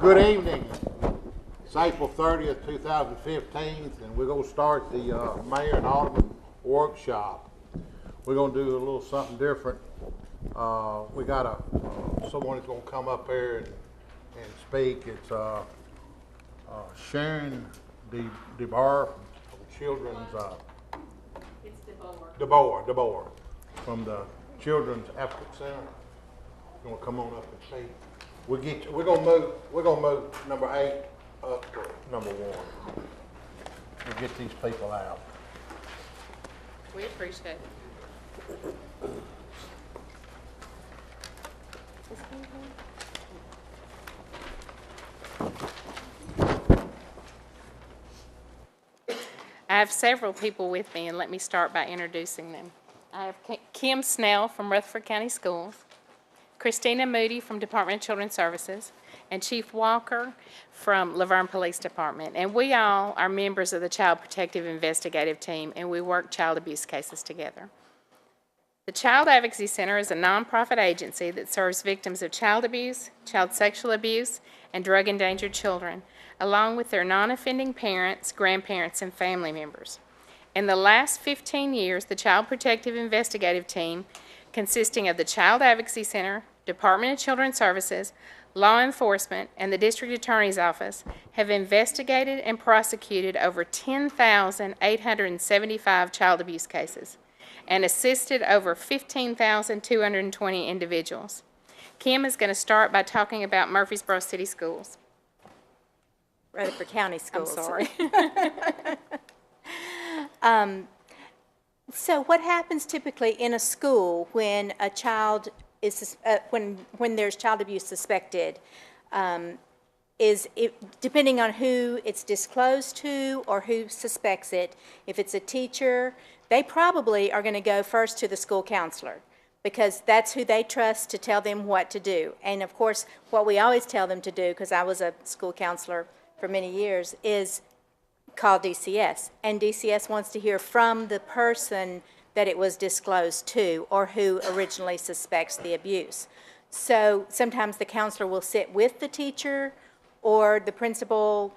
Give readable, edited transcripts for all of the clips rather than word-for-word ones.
Good evening. It's April 30th, 2015, and we're going to start the Mayor and Alderman workshop. We're going to do a little something different. We got someone who's going to come up here and speak. It's Sharon DeBar from Children's. It's DeBoer from the Children's Advocate Center. You want to come on up and speak? We're gonna move number 8 up to number 1. We'll get these people out. We appreciate it. I have several people with me, and let me start by introducing them. I have Kim Snell from Rutherford County Schools, Christina Moody from Department of Children's Services, and Chief Walker from Laverne Police Department. And we all are members of the Child Protective Investigative Team, and we work child abuse cases together. The Child Advocacy Center is a nonprofit agency that serves victims of child abuse, child sexual abuse, and drug-endangered children, along with their non-offending parents, grandparents, and family members. In the last 15 years, the Child Protective Investigative Team, consisting of the Child Advocacy Center, Department of Children's Services, law enforcement, and the District Attorney's Office, have investigated and prosecuted over 10,875 child abuse cases and assisted over 15,220 individuals. Kim is going to start by talking about Murfreesboro City Schools. Rutherford County Schools. I'm sorry. So what happens typically in a school when a child is, when there's child abuse suspected, is depending on who it's disclosed to or who suspects it. If it's a teacher, they probably are going to go first to the school counselor because that's who they trust to tell them what to do. And of course, what we always tell them to do, because I was a school counselor for many years, is call DCS. And DCS wants to hear from the person that it was disclosed to or who originally suspects the abuse. So sometimes the counselor will sit with the teacher or the principal,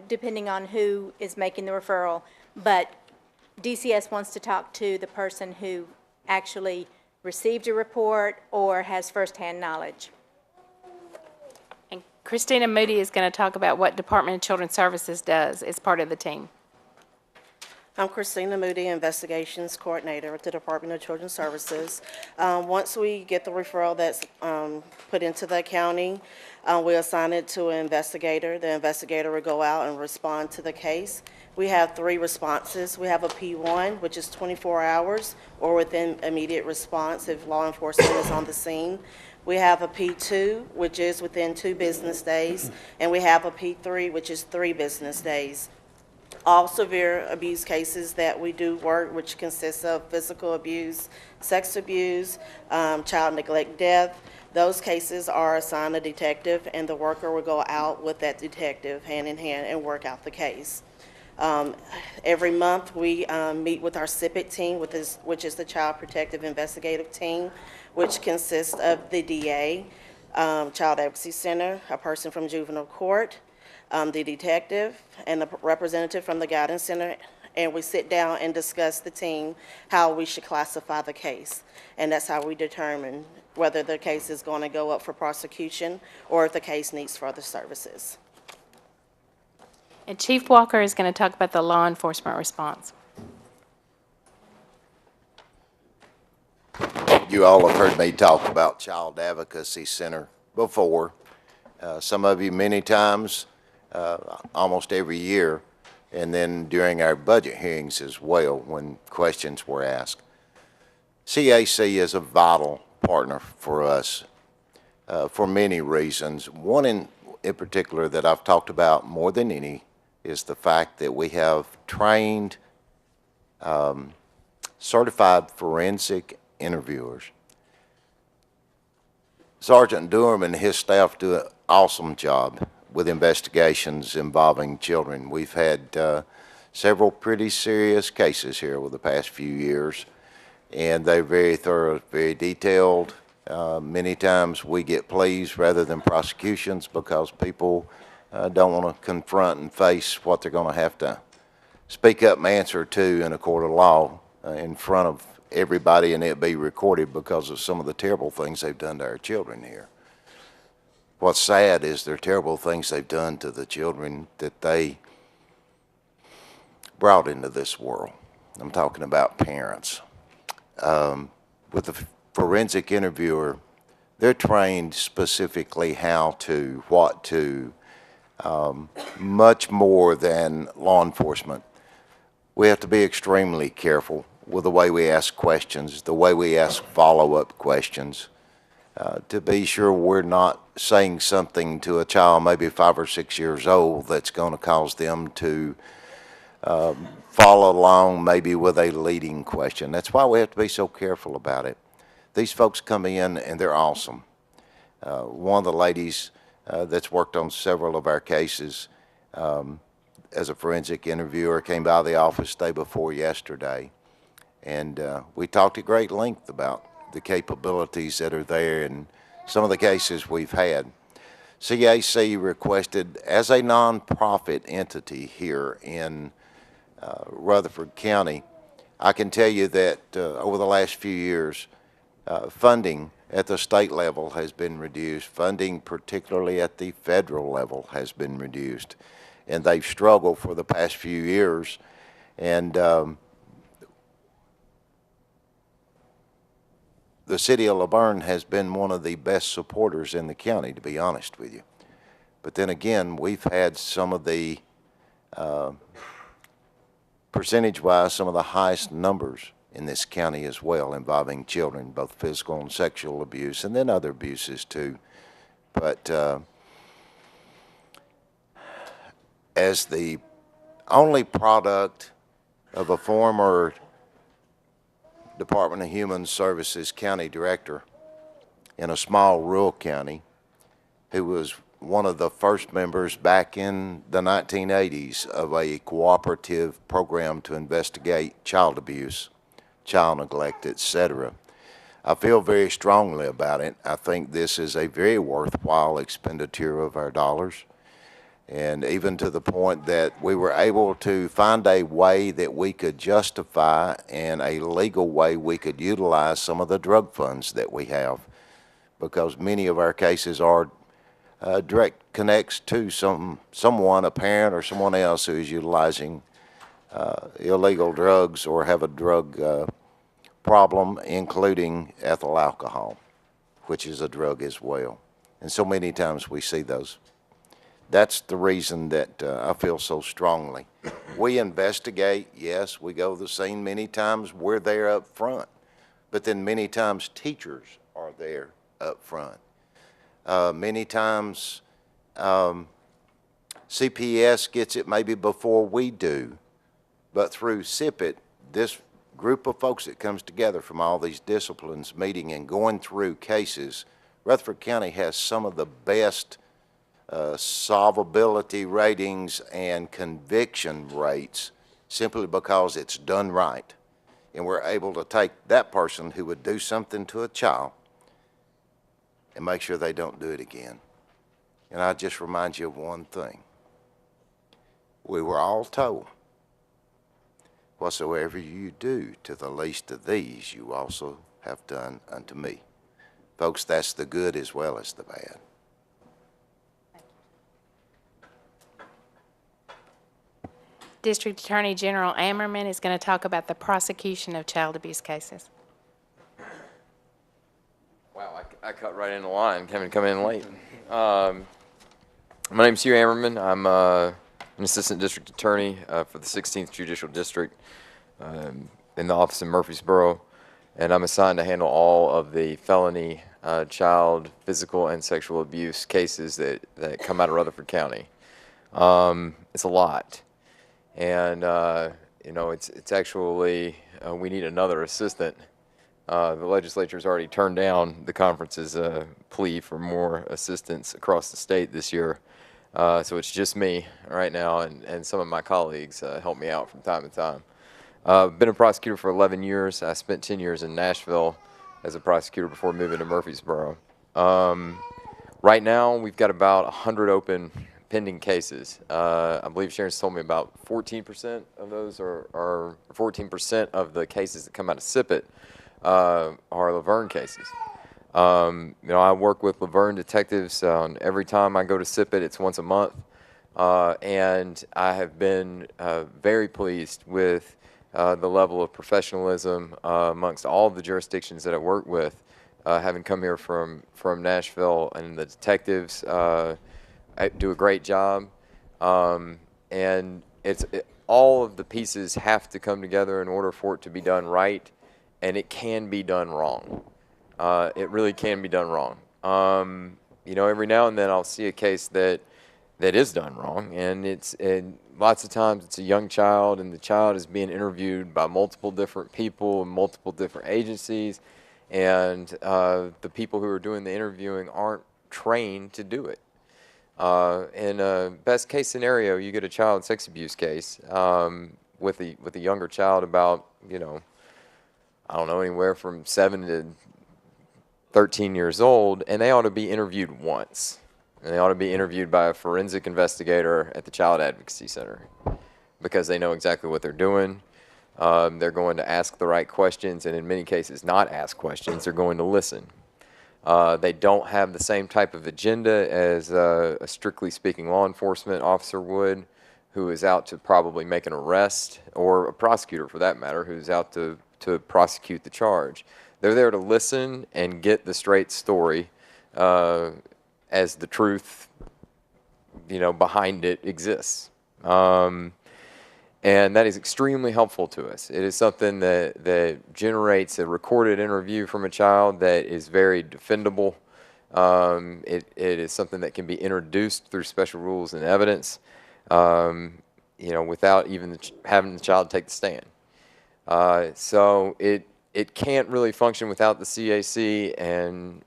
depending on who is making the referral. But DCS wants to talk to the person who actually received a report or has firsthand knowledge. And Christina Moody is going to talk about what Department of Children's Services does as part of the team. I'm Christina Moody, Investigations Coordinator at the Department of Children's Services. Once we get the referral that's put into the county, we assign it to an investigator. The investigator will go out and respond to the case. We have 3 responses. We have a P1, which is 24 hours or within immediate response if law enforcement is on the scene. We have a P2, which is within 2 business days, and we have a P3, which is 3 business days. All severe abuse cases that we do work, which consists of physical abuse, sex abuse, child neglect, death, those cases are assigned a detective, and the worker will go out with that detective hand in hand and work out the case. Every month we meet with our CPIT team, which is the Child Protective Investigative Team, which consists of the DA, Child Advocacy Center, a person from juvenile court, the detective, and the representative from the Guidance Center, and we sit down and discuss the team how we should classify the case. And that's how we determine whether the case is going to go up for prosecution or if the case needs further services. And Chief Walker is going to talk about the law enforcement response. You all have heard me talk about Child Advocacy Center before. Some of you many times, almost every year, and then during our budget hearings as well when questions were asked. CAC is a vital partner for us for many reasons. One in particular that I've talked about more than any is the fact that we have trained certified forensic interviewers. Sergeant Durham and his staff do an awesome job with investigations involving children. We've had several pretty serious cases here over the past few years, and they're very thorough, very detailed, Many times we get pleas rather than prosecutions because people don't want to confront and face what they're going to have to speak up and answer to in a court of law in front of everybody, and it be recorded because of some of the terrible things they've done to our children here. What's sad is there are terrible things they've done to the children that they brought into this world. I'm talking about parents. With the forensic interviewer, they're trained specifically how to, what to, much more than law enforcement. We have to be extremely careful with the way we ask questions, the way we ask follow-up questions, to be sure we're not saying something to a child maybe 5 or 6 years old that's going to cause them to follow along maybe with a leading question. That's why we have to be so careful about it. These folks come in and they're awesome. One of the ladies that's worked on several of our cases as a forensic interviewer came by the office day before yesterday, and we talked at great length about the capabilities that are there in some of the cases we've had. CAC requested, as a nonprofit entity here in Rutherford County, I can tell you that over the last few years, funding at the state level has been reduced. Funding, particularly at the federal level, has been reduced. And they've struggled for the past few years. And the city of Laverne has been one of the best supporters in the county, to be honest with you. But then again, we've had some of the, percentage-wise, some of the highest numbers in this county as well, involving children, both physical and sexual abuse, and then other abuses too. But as the only product of a former Department of Human Services county director in a small rural county, who was one of the first members back in the 1980s of a cooperative program to investigate child abuse, child neglect, etc. I feel very strongly about it. I think this is a very worthwhile expenditure of our dollars, and even to the point that we were able to find a way that we could justify and a legal way we could utilize some of the drug funds that we have, because many of our cases are direct connects to someone, a parent or someone else who is utilizing illegal drugs or have a drug problem, including ethyl alcohol, which is a drug as well. And so many times we see those. That's the reason that I feel so strongly. We investigate, yes, we go to the scene many times, we're there up front, but then many times teachers are there up front. Many times CPS gets it maybe before we do, but through SIPIT, this group of folks that comes together from all these disciplines meeting and going through cases, Rutherford County has some of the best solvability ratings and conviction rates simply because it's done right. And we're able to take that person who would do something to a child and make sure they don't do it again. And I just remind you of one thing. We were all told, whatsoever you do to the least of these, you also have done unto me. Folks, that's the good as well as the bad. District Attorney General Ammerman is going to talk about the prosecution of child abuse cases. Wow, I cut right in the line, having come in late. My name's Hugh Ammerman. I'm an assistant district attorney for the 16th Judicial District in the office in Murfreesboro, and I'm assigned to handle all of the felony child physical and sexual abuse cases that come out of Rutherford County. It's a lot, and you know, it's actually we need another assistant. The legislature's already turned down the conference's plea for more assistance across the state this year. So it's just me right now, and some of my colleagues help me out from time to time. Been a prosecutor for 11 years. I spent 10 years in Nashville as a prosecutor before moving to Murfreesboro. Right now, we've got about 100 open pending cases. I believe Sharon's told me about 14% of those are 14% of the cases that come out of SIPET are Laverne cases. I work with Laverne detectives every time I go to SIPET. It's once a month. And I have been very pleased with the level of professionalism amongst all of the jurisdictions that I work with, having come here from Nashville, and the detectives do a great job. And all of the pieces have to come together in order for it to be done right, and it can be done wrong. It really can be done wrong. Every now and then I'll see a case that is done wrong, and lots of times it's a young child, and the child is being interviewed by multiple different people and multiple different agencies, and the people who are doing the interviewing aren't trained to do it. In a best case scenario, you get a child sex abuse case with a younger child about, I don't know, anywhere from 7 to 13 years old, and they ought to be interviewed once. And they ought to be interviewed by a forensic investigator at the Child Advocacy Center, because they know exactly what they're doing. They're going to ask the right questions, and in many cases not ask questions. They're going to listen. They don't have the same type of agenda as a strictly speaking law enforcement officer would, who is out to probably make an arrest, or a prosecutor for that matter, who's out to prosecute the charge. They're there to listen and get the straight story as the truth, behind it exists. And that is extremely helpful to us. It is something that generates a recorded interview from a child that is very defendable. It is something that can be introduced through special rules and evidence, without even having the child take the stand. So it can't really function without the CAC and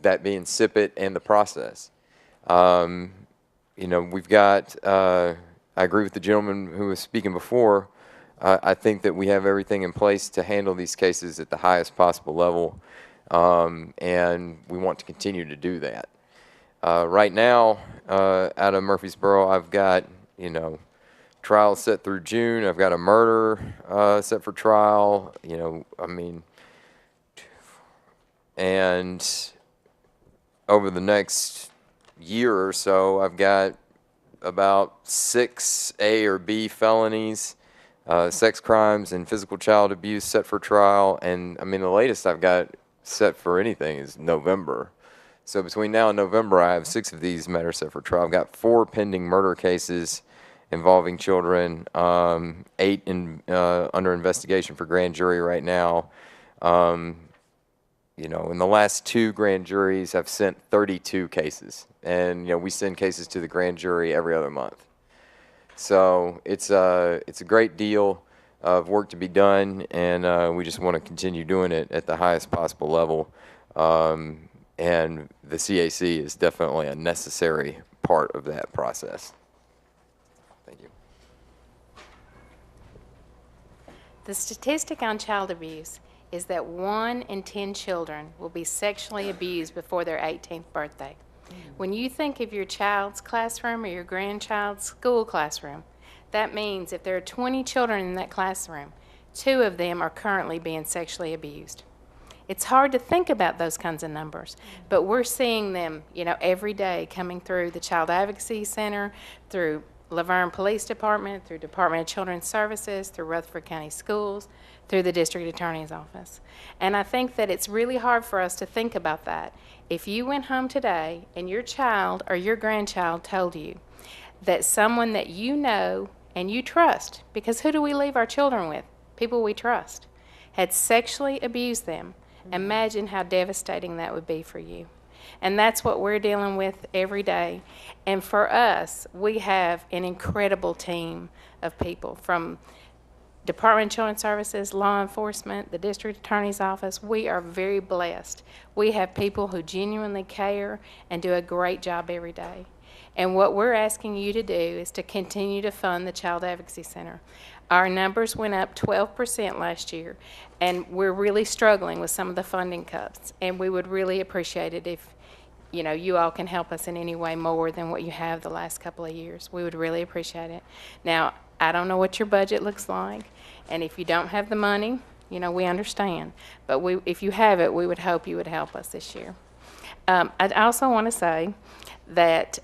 that being SIPET and the process. We've got, I agree with the gentleman who was speaking before. I think that we have everything in place to handle these cases at the highest possible level, and we want to continue to do that. Right now, out of Murfreesboro, I've got, trial set through June. I've got a murder set for trial, and over the next year or so, I've got about 6 A or B felonies, sex crimes and physical child abuse set for trial. And the latest I've got set for anything is November. So between now and November, I have 6 of these matters set for trial. I've got 4 pending murder cases involving children, 8 under investigation for grand jury right now. In the last 2 grand juries, I've sent 32 cases. And, we send cases to the grand jury every other month. So it's a great deal of work to be done, and we just want to continue doing it at the highest possible level. And the CAC is definitely a necessary part of that process. Thank you. The statistic on child abuse is that 1 in 10 children will be sexually abused before their 18th birthday. When you think of your child's classroom or your grandchild's school classroom, that means if there are 20 children in that classroom, 2 of them are currently being sexually abused. It's hard to think about those kinds of numbers, but we're seeing them, every day coming through the Child Advocacy Center, through Laverne Police Department, through Department of Children's Services, through Rutherford County Schools, through the District Attorney's Office. And I think that it's really hard for us to think about that. If you went home today and your child or your grandchild told you that someone that you know and you trust, because who do we leave our children with? People we trust, had sexually abused them, imagine how devastating that would be for you. And that's what we're dealing with every day. And for us, we have an incredible team of people from Department of Children's Services, law enforcement, the District Attorney's Office. We are very blessed. We have people who genuinely care and do a great job every day. And what we're asking you to do is to continue to fund the Child Advocacy Center. Our numbers went up 12% last year, and we're really struggling with some of the funding cuts. And we would really appreciate it if, you know, you all can help us in any way more than what you have the last couple of years. We would really appreciate it. Now, I don't know what your budget looks like, and if you don't have the money, you know, we understand. But if you have it, we would hope you would help us this year. I also want to say that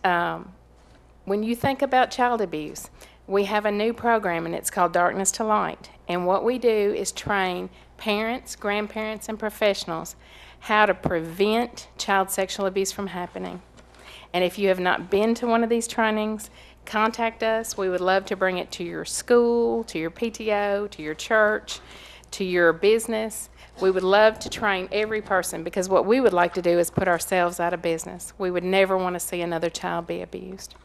when you think about child abuse, we have a new program, and it's called Darkness to Light. And what we do is train parents, grandparents, and professionals how to prevent child sexual abuse from happening. And if you have not been to one of these trainings, contact us. We would love to bring it to your school, to your PTO, to your church, to your business. We would love to train every person, because what we would like to do is put ourselves out of business. We would never want to see another child be abused.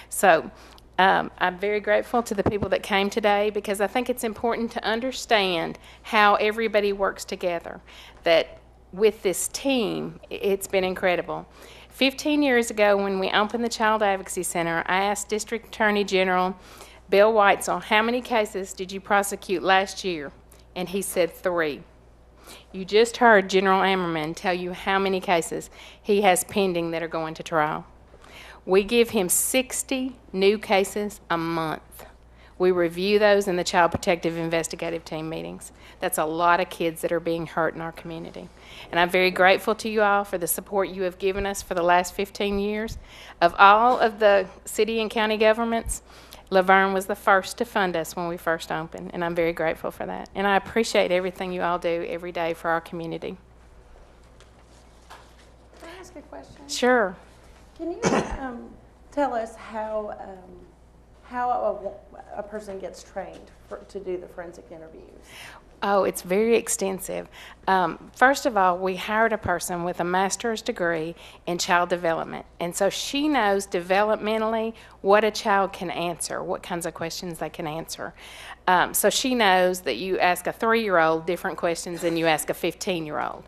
So I'm very grateful to the people that came today, because I think it's important to understand how everybody works together. That with this team, it's been incredible. 15 years ago, when we opened the Child Advocacy Center, I asked District Attorney General Bill Weitzel, how many cases did you prosecute last year? And he said 3. You just heard General Ammerman tell you how many cases he has pending that are going to trial. We give him 60 new cases a month. We review those in the Child Protective Investigative Team meetings. That's a lot of kids that are being hurt in our community. And I'm very grateful to you all for the support you have given us for the last 15 years. Of all of the city and county governments, Laverne was the first to fund us when we first opened, and I'm very grateful for that. And I appreciate everything you all do every day for our community. Can I ask a question? Sure. Can you tell us how a person gets trained to do the forensic interviews? Oh, it's very extensive. First of all, we hired a person with a master's degree in child development. And so she knows developmentally what a child can answer, what kinds of questions they can answer. So she knows that you ask a 3-year-old different questions than you ask a 15-year-old.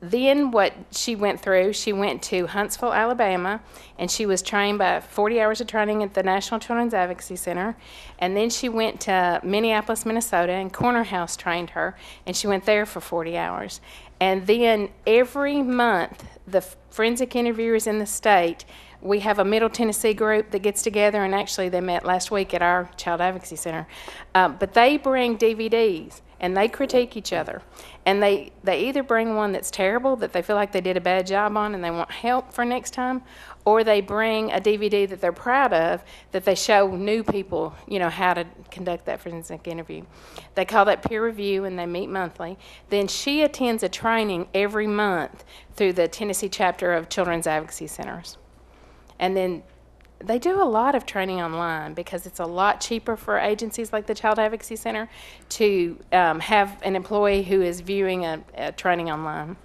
Then what she went through, she went to Huntsville, Alabama, and she was trained by 40 hours of training at the National Children's Advocacy Center. And then she went to Minneapolis, Minnesota, and Corner House trained her, and she went there for 40 hours. And then every month, the forensic interviewers in the state, we have a Middle Tennessee group that gets together, and actually they met last week at our Child Advocacy Center. But they bring DVDs, and they critique each other. And they either bring one that's terrible, that they feel like they did a bad job on and they want help for next time, or they bring a DVD that they're proud of, that they show new people, you know, how to conduct that forensic interview. They call that peer review, and they meet monthly. Then she attends a training every month through the Tennessee chapter of Children's Advocacy Centers. And then they do a lot of training online, because it's a lot cheaper for agencies like the Child Advocacy Center to have an employee who is viewing a training online.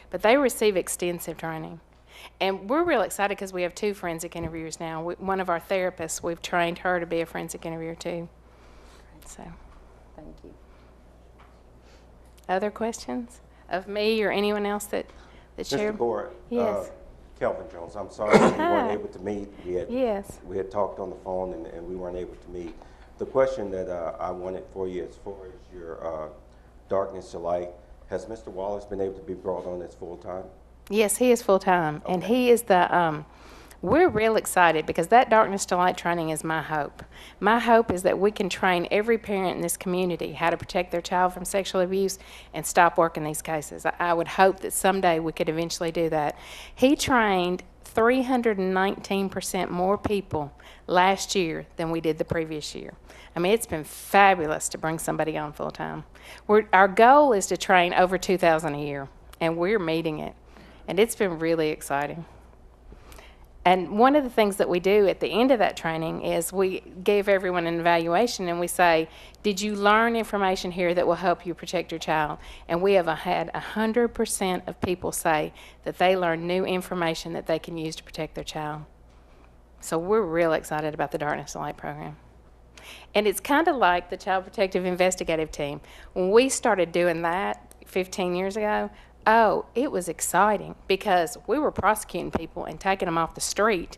But they receive extensive training. And we're real excited because we have 2 forensic interviewers now. One of our therapists, we've trained her to be a forensic interviewer too. So, Thank you. other questions of me or anyone else that shared? Mr. Gore, Yes. Kelvin Jones, I'm sorry we weren't able to meet. Yes. We had talked on the phone and we weren't able to meet. The question that I wanted for you, as far as your Darkness to Light, has Mr. Wallace been able to be brought on as full-time? Yes, he is full-time, and he is the, we're real excited because that Darkness to Light training is my hope. My hope is that we can train every parent in this community how to protect their child from sexual abuse and stop working these cases. I would hope that someday we could eventually do that. He trained 319% more people last year than we did the previous year. I mean, it's been fabulous to bring somebody on full-time. Our goal is to train over 2,000 a year, and we're meeting it. And it's been really exciting. And one of the things that we do at the end of that training is we give everyone an evaluation, and we say, did you learn information here that will help you protect your child? And we have had 100% of people say that they learned new information that they can use to protect their child. So we're real excited about the Darkness to Light program. And it's kind of like the Child Protective Investigative Team. When we started doing that 15 years ago, Oh, it was exciting because we were prosecuting people and taking them off the street.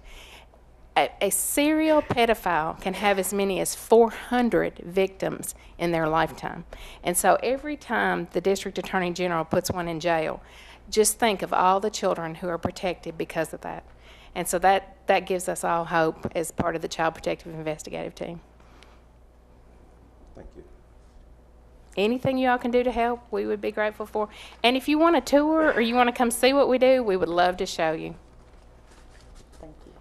A serial pedophile can have as many as 400 victims in their lifetime. And so every time the district attorney general puts one in jail, just think of all the children who are protected because of that. And so that gives us all hope as part of the Child Protective Investigative Team. Thank you. Anything you all can do to help, we would be grateful for. And if you want a tour or you want to come see what we do, we would love to show you. Thank you.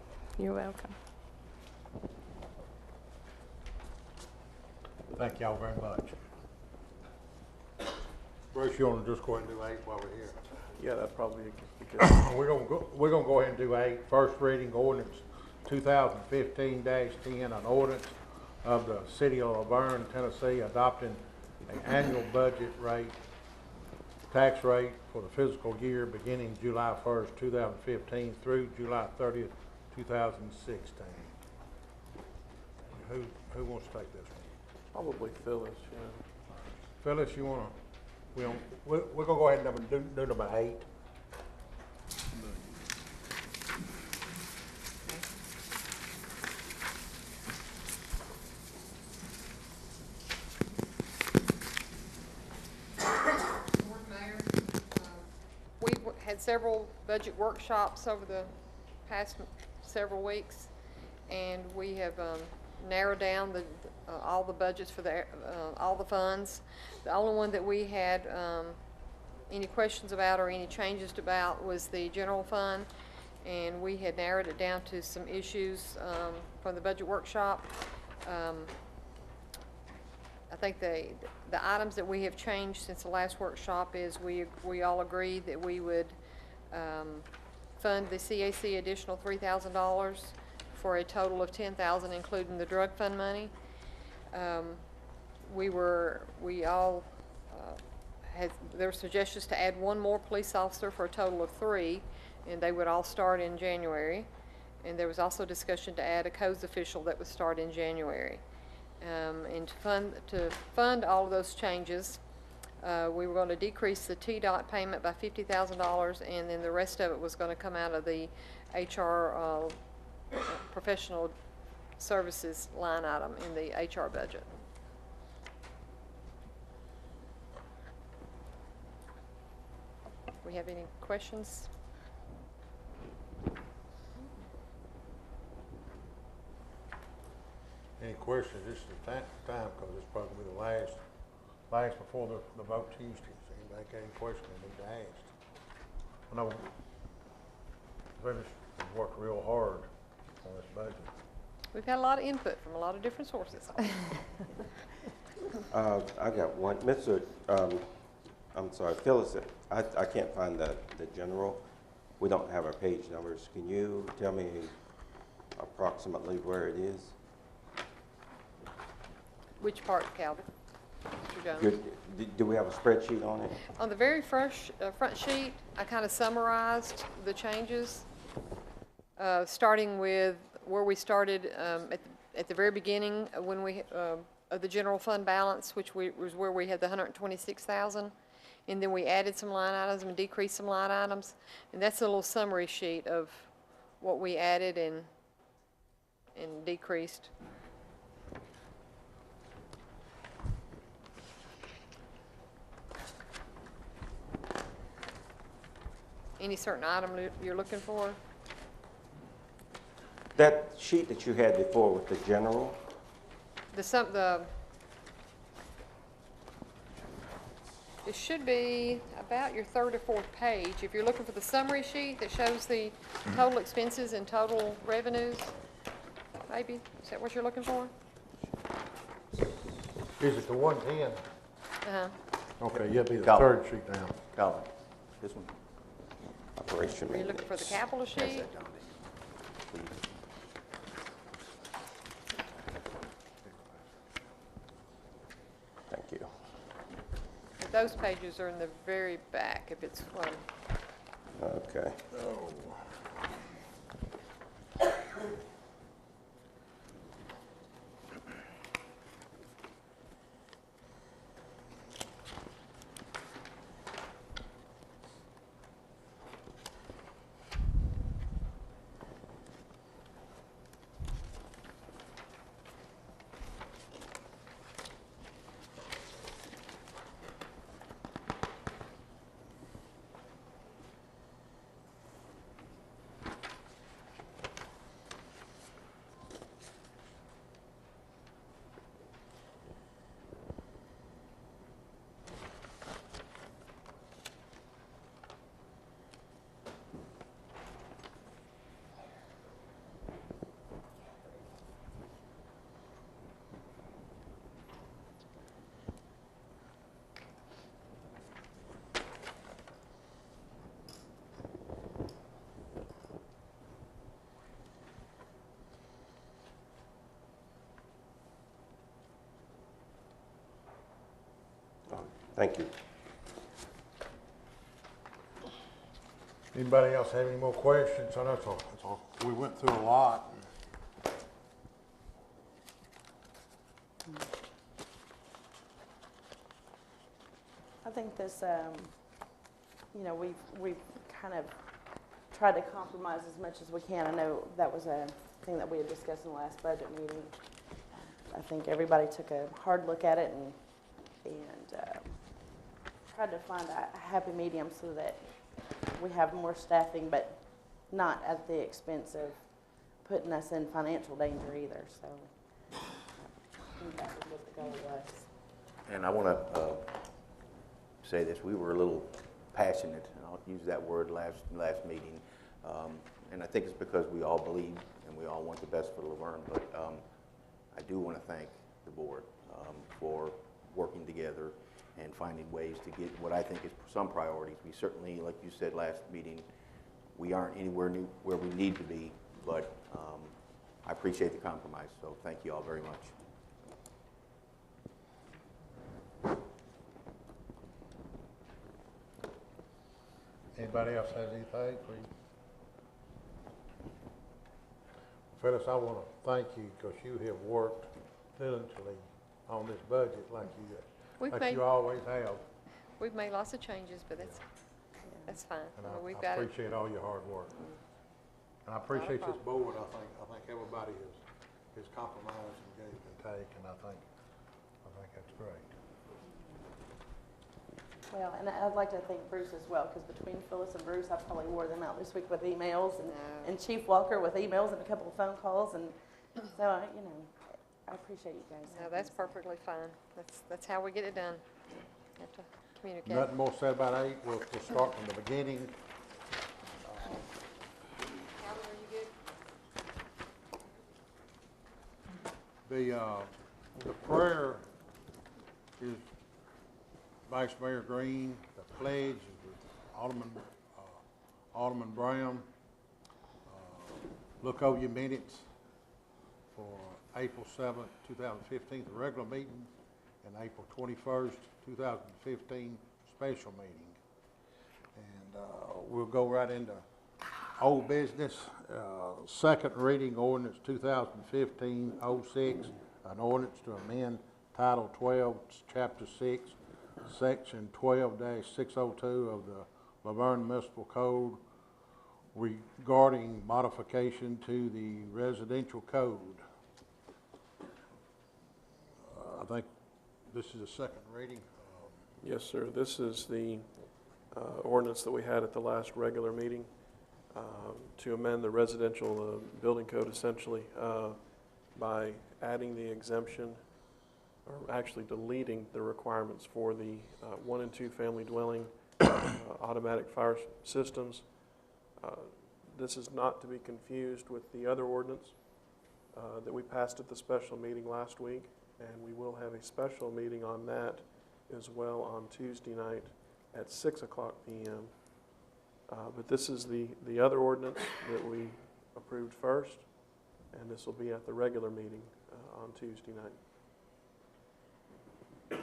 You're welcome. Thank y'all very much. Bruce, you want to just go ahead and do 8 while we're here? Yeah, that probably good. We're gonna go ahead and do 8. First reading ordinance 2015-10, an ordinance of the city of Vergne, Tennessee, adopting an annual budget rate, tax rate for the fiscal year beginning July 1st, 2015 through July 30th, 2016. Who wants to take this one? Probably Phyllis, yeah. Phyllis, you wanna, we're gonna go ahead and do number 8. We've had several budget workshops over the past several weeks, and we have narrowed down all the budgets for all the funds. The only one that we had any questions about or any changes about was the general fund, and we had narrowed it down to some issues from the budget workshop. I think the items that we have changed since the last workshop is we all agreed that we would fund the CAC additional $3,000 for a total of $10,000, including the drug fund money. There were suggestions to add one more police officer for a total of 3, and they would all start in January. And there was also discussion to add a codes official that would start in January. And to fund all of those changes, we were going to decrease the TDOT payment by $50,000, and then the rest of it was going to come out of the HR professional services line item in the HR budget. We have any questions? Any questions? This is the time, because it's probably the last before the vote Tuesday. So anybody got any questions they need to ask? I know Phyllis has worked real hard on this budget. We've had a lot of input from a lot of different sources. I got one. I'm sorry, Phyllis, I can't find the general. We don't have our page numbers. Can you tell me approximately where it is? Which part, Calvin? Mr. Jones? Do we have a spreadsheet on it? On the very first front sheet, I kind of summarized the changes, starting with where we started at the very beginning when we of the general fund balance, which was where we had the $126,000, and then we added some line items and decreased some line items, and that's a little summary sheet of what we added and decreased. Any certain item you're looking for? That sheet that you had before with the general, It should be about your 3rd or 4th page. If you're looking for the summary sheet that shows the total expenses and total revenues, maybe, is that what you're looking for? Is it the 110? Uh-huh. Okay, yeah, it'd be the Calvin. 3rd sheet down. Calvin, this one. operation Are you looking for the capital sheet? Thank you. Those pages are in the very back if it's one. Okay. Thank you. Anybody else have any more questions? I know we went through a lot. I think this, you know, we've kind of tried to compromise as much as we can. I know that was a thing that we had discussed in the last budget meeting. I think everybody took a hard look at it and tried to find a happy medium so that we have more staffing, but not at the expense of putting us in financial danger either. So I think that was what the goal was. And I want to say this, we were a little passionate, and I'll use that word last meeting, and I think it's because we all believe and we all want the best for Laverne, but I do want to thank the board for working together and finding ways to get what I think is some priorities. We certainly, like you said last meeting, we aren't anywhere near where we need to be, but I appreciate the compromise, so thank you all very much. Anybody else has anything, please? Phyllis, I want to thank you because you have worked diligently on this budget like you always have. We've made lots of changes, but that's fine. And I mean, we've I got it. appreciate all your hard work. And I appreciate this board. I think everybody is compromised and gave and take, and I think that's great. Well, and I'd like to thank Bruce as well, because between Phyllis and Bruce, I probably wore them out this week with emails, and Chief Walker with emails and a couple of phone calls, and so, you know, I appreciate you guys. No, that's perfectly fine. That's how we get it done. You have to communicate. Nothing more said about 8. We'll start from the beginning. Calvin, are you good? The prayer is Vice Mayor Green. The pledge is with Alderman Brown. Look over your minutes for April 7th, 2015, the regular meeting, and April 21st, 2015, special meeting. And we'll go right into old business. Second reading ordinance 2015-06, an ordinance to amend Title 12, Chapter 6, Section 12-602 of the Laverne Municipal Code regarding modification to the residential code. I think this is a second reading. Yes, sir. This is the ordinance that we had at the last regular meeting to amend the residential building code essentially by adding the exemption, or actually deleting the requirements for the 1 and 2 family dwelling automatic fire systems. This is not to be confused with the other ordinance that we passed at the special meeting last week, and we will have a special meeting on that as well on Tuesday night at 6:00 p.m. But this is the other ordinance that we approved first, and this will be at the regular meeting on Tuesday night.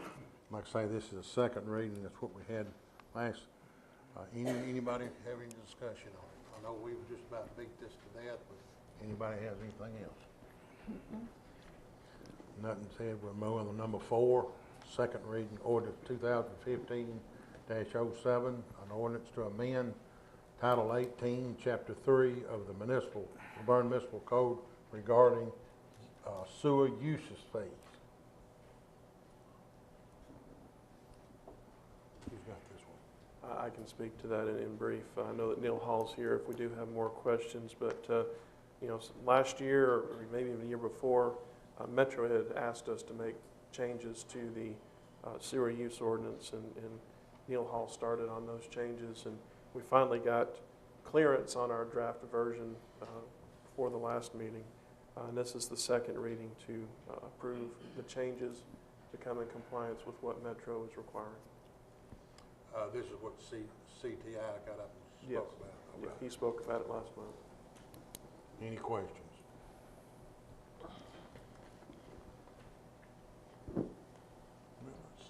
Like I say, this is a second reading. That's what we had last. Anybody have any discussion on it? I know we were just about to beat this to death, but anybody has anything else? Nothing said. We're moving on to number 4, second reading ordinance 2015-07, an ordinance to amend Title 18, Chapter 3 of the Laverne Municipal Code regarding sewer uses fees. Who's got this one? I can speak to that in brief. I know that Neil Hall's here if we do have more questions, but you know, last year or maybe even the year before, Metro had asked us to make changes to the sewer use ordinance, and Neil Hall started on those changes, and we finally got clearance on our draft version for the last meeting. And this is the second reading to approve the changes to come in compliance with what Metro is requiring. This is what CTI got up and spoke about. Yeah, he spoke about it last month. Any questions? Let's see.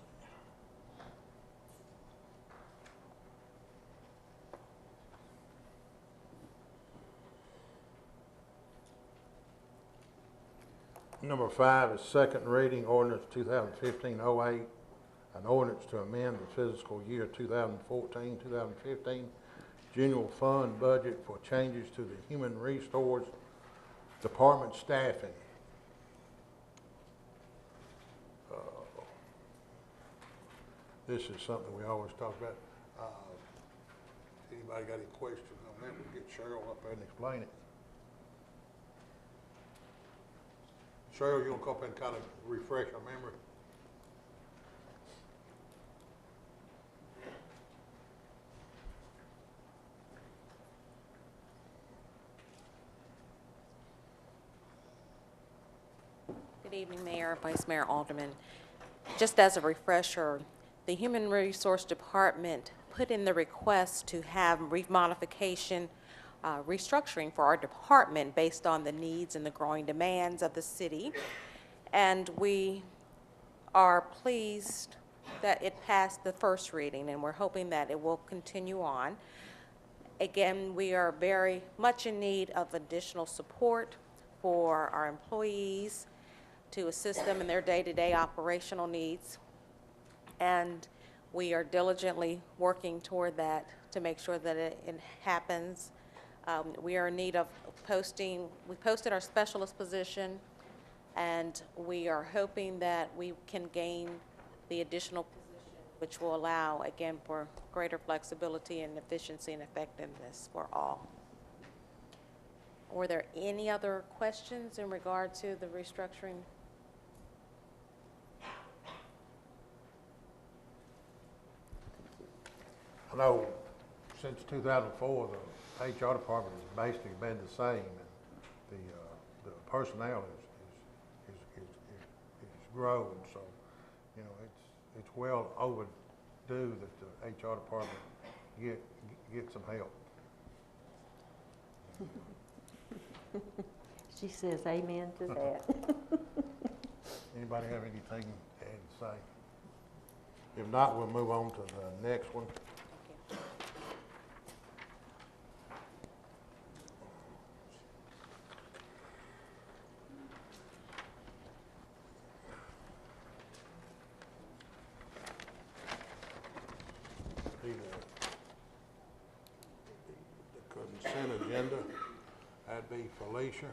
Number 5 is second reading ordinance 2015-08, an ordinance to amend the fiscal year 2014-2015 general fund budget for changes to the Human Resource Department staffing. This is something we always talk about. Anybody got any questions on that? We'll get Cheryl up there and explain it. Cheryl, you want to come up and kind of refresh our memory? Good evening, Mayor, Vice Mayor, Aldermen. Just as a refresher, the Human Resource Department put in the request to have remodification, restructuring for our department based on the needs and the growing demands of the city. And we are pleased that it passed the first reading, and we're hoping that it will continue on. Again, we are very much in need of additional support for our employees to assist them in their day-to-day operational needs. And we are diligently working toward that to make sure that it happens. We are in need of posting, we posted our specialist position, and we are hoping that we can gain the additional position, which will allow, again, for greater flexibility and efficiency and effectiveness for all. Were there any other questions in regard to the restructuring? I know since 2004, the HR department has basically been the same, and the personnel is grown. So, you know, it's well overdue that the HR department get some help. She says amen to that. Anybody have anything to add to say? If not, we'll move on to the next one. The consent agenda, that'd be Felicia.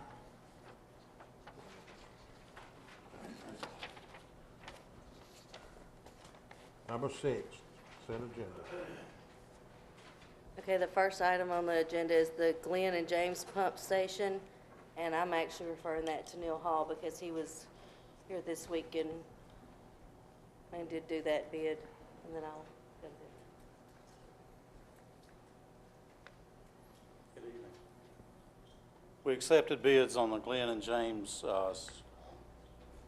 Number 6, consent agenda. Okay, the first item on the agenda is the Glenn and James Pump Station, and I'm actually referring that to Neil Hall because he was here this week and did do that bid, and then I'll go through. Good evening. We accepted bids on the Glenn and James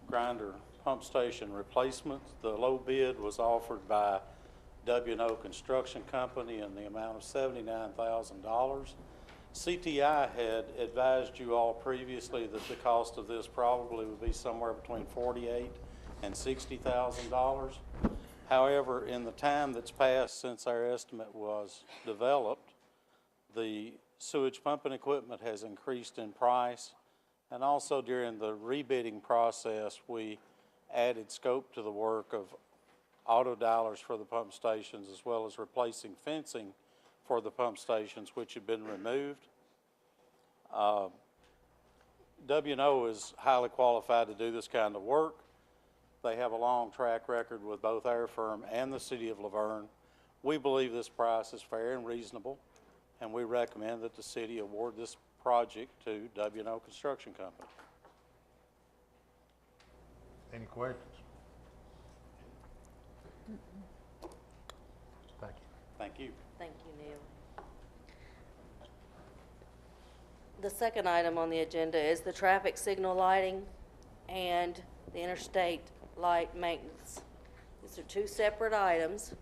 grinder pump station replacement. The low bid was offered by W&O Construction Company in the amount of $79,000. CTI had advised you all previously that the cost of this probably would be somewhere between $48,000 and $60,000. However, in the time that's passed since our estimate was developed, the sewage pumping equipment has increased in price, and also during the rebidding process, we added scope to the work of auto dialers for the pump stations, as well as replacing fencing for the pump stations, which had been removed. W&O is highly qualified to do this kind of work. They have a long track record with both our firm and the City of Laverne. We believe this price is fair and reasonable, and we recommend that the city award this project to W&O Construction Company. Any questions? Thank you. Thank you. Thank you, Neil. The second item on the agenda is the traffic signal lighting and the interstate light maintenance. These are two separate items.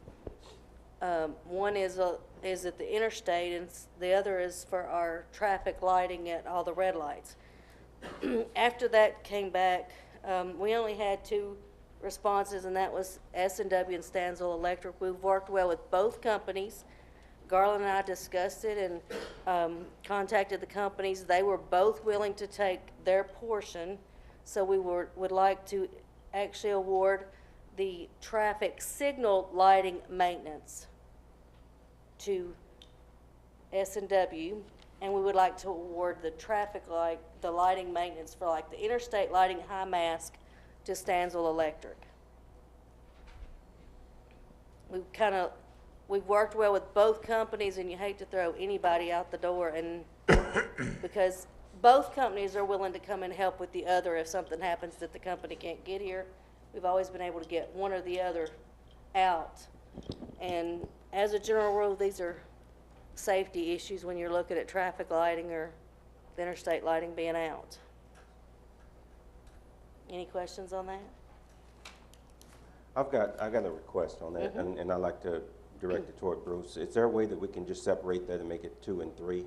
One is at the interstate, and the other is for our traffic lighting at all the red lights. After that came back, we only had 2 responses, and that was S&W and Stanzel Electric. We've worked well with both companies. Garland and I discussed it and contacted the companies. They were both willing to take their portion So we would like to actually award the traffic signal lighting maintenance to S&W, and we would like to award the the lighting maintenance for like the interstate lighting high mask to Stanzel Electric. We've worked well with both companies, and you hate to throw anybody out the door, and because both companies are willing to come and help with the other if something happens that the company can't get here. We've always been able to get one or the other out. And as a general rule, these are safety issues when you're looking at traffic lighting or the interstate lighting being out. Any questions on that? I got a request on that, and I'd like to direct it toward Bruce. Is there a way that we can just separate that and make it 2 and 3?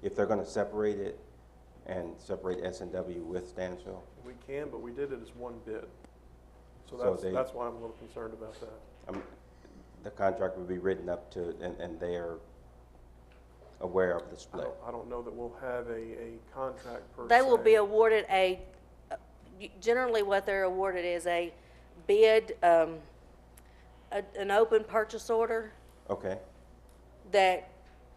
If they're going to separate it and separate S&W with Stansville? We can, but we did it as one bid. So that's why I'm a little concerned about that. The contract would be written up to, and they're aware of the split. I don't know that we'll have a contract per se. They will be awarded generally what they're awarded is a bid, an open purchase order. Okay. That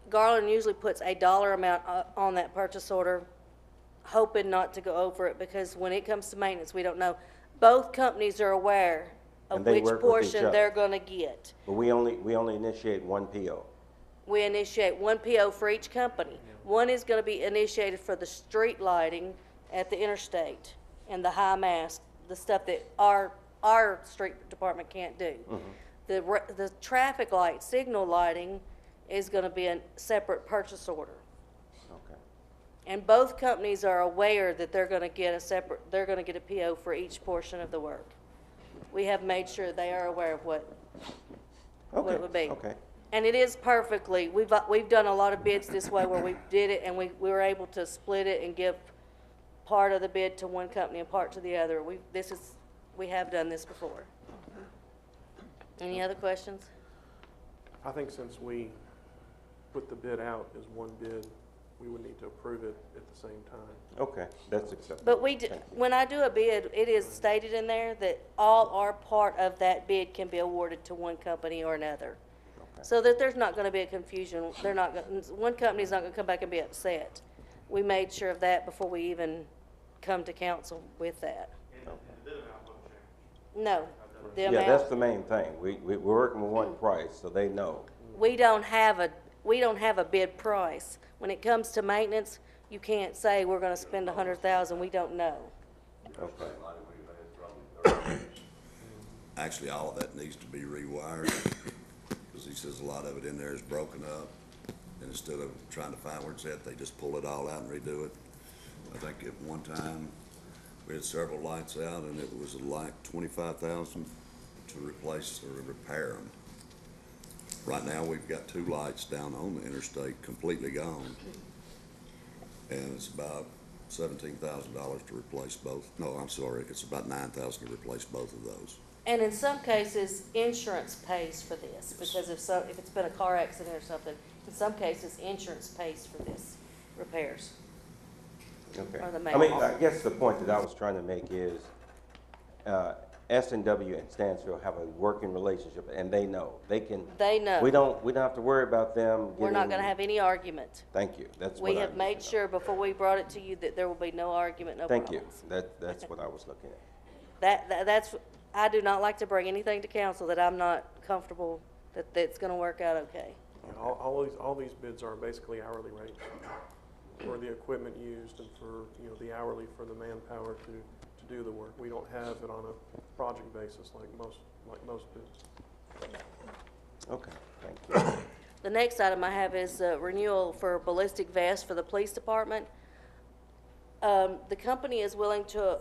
Garland usually puts a dollar amount on that purchase order, hoping not to go over it, because when it comes to maintenance, we don't know. Both companies are aware of which portion they're going to get. But we only initiate one PO. We initiate one PO for each company. One is going to be initiated for the street lighting at the interstate and the high mast, the stuff that our street department can't do. The traffic light signal lighting is going to be a separate purchase order. Okay. And both companies are aware that they're going to get a PO for each portion of the work. We have made sure they are aware of what it would be. Okay. And it is perfectly, we've done a lot of bids this way where we did it and we were able to split it and give part of the bid to one company and part to the other. We have done this before. Any other questions? I think since we put the bid out as one bid, we would need to approve it at the same time. Okay, that's acceptable. But when I do a bid, it is stated in there that all or part of that bid can be awarded to one company or another. Okay. So that there's not going to be a confusion. One company's not going to come back and be upset. We made sure of that before we even come to council with that. Okay. No. Yeah, that's the main thing. We're working with one price, so they know. We don't have a bid price. When it comes to maintenance, you can't say we're going to spend $100,000. We don't know. Okay. Actually, all of that needs to be rewired, because he says a lot of it in there is broken up, and instead of trying to find where it's at, they just pull it all out and redo it. I think at one time, we had several lights out, and it was like $25,000 to replace or repair them. Right now, we've got 2 lights down on the interstate completely gone, and it's about $17,000 to replace both. No, I'm sorry, it's about $9,000 to replace both of those. And in some cases, insurance pays for this, because if it's been a car accident or something, in some cases, insurance pays for this repairs. Okay. Or the I mean, maintenance. I guess the point that I was trying to make is S&W and Stansville have a working relationship, and they know. They know. We don't have to worry about them. We're not going to have any argument. Thank you. That's what We have made sure before we brought it to you that there will be no argument, no Thank you. problems. That's what I was looking at. That's, I do not like to bring anything to council that I'm not comfortable that it's going to work out okay. All these bids are basically hourly rates for the equipment used and for, the hourly for the manpower to do the work. We don't have it on a project basis like most bids. Okay, thank you. The next item I have is renewal for ballistic vest for the police department. The company is willing to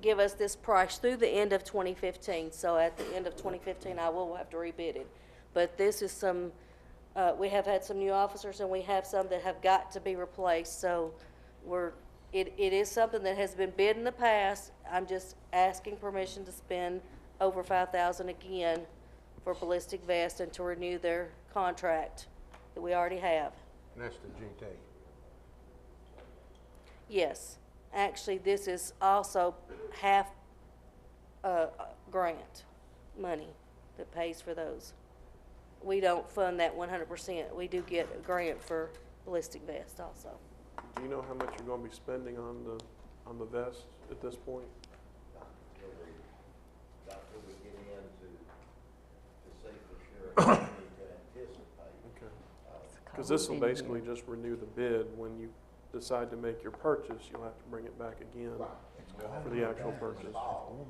give us this price through the end of 2015. So at the end of 2015, I will have to rebid it. But this is we have had some new officers, and we have some that have got to be replaced. So it is something that has been bid in the past. I'm just asking permission to spend over $5,000 again for ballistic vest and to renew their contract that we already have. And that's the GT. Yes. Actually, this is also half grant money that pays for those. We don't fund that 100%. We do get a grant for ballistic vest also. Do you know how much you're going to be spending on the vest at this point? Until we get in to see for sure, we need to anticipate. Okay. Because this will basically just renew the bid. When you decide to make your purchase, you'll have to bring it back again for the actual purchase.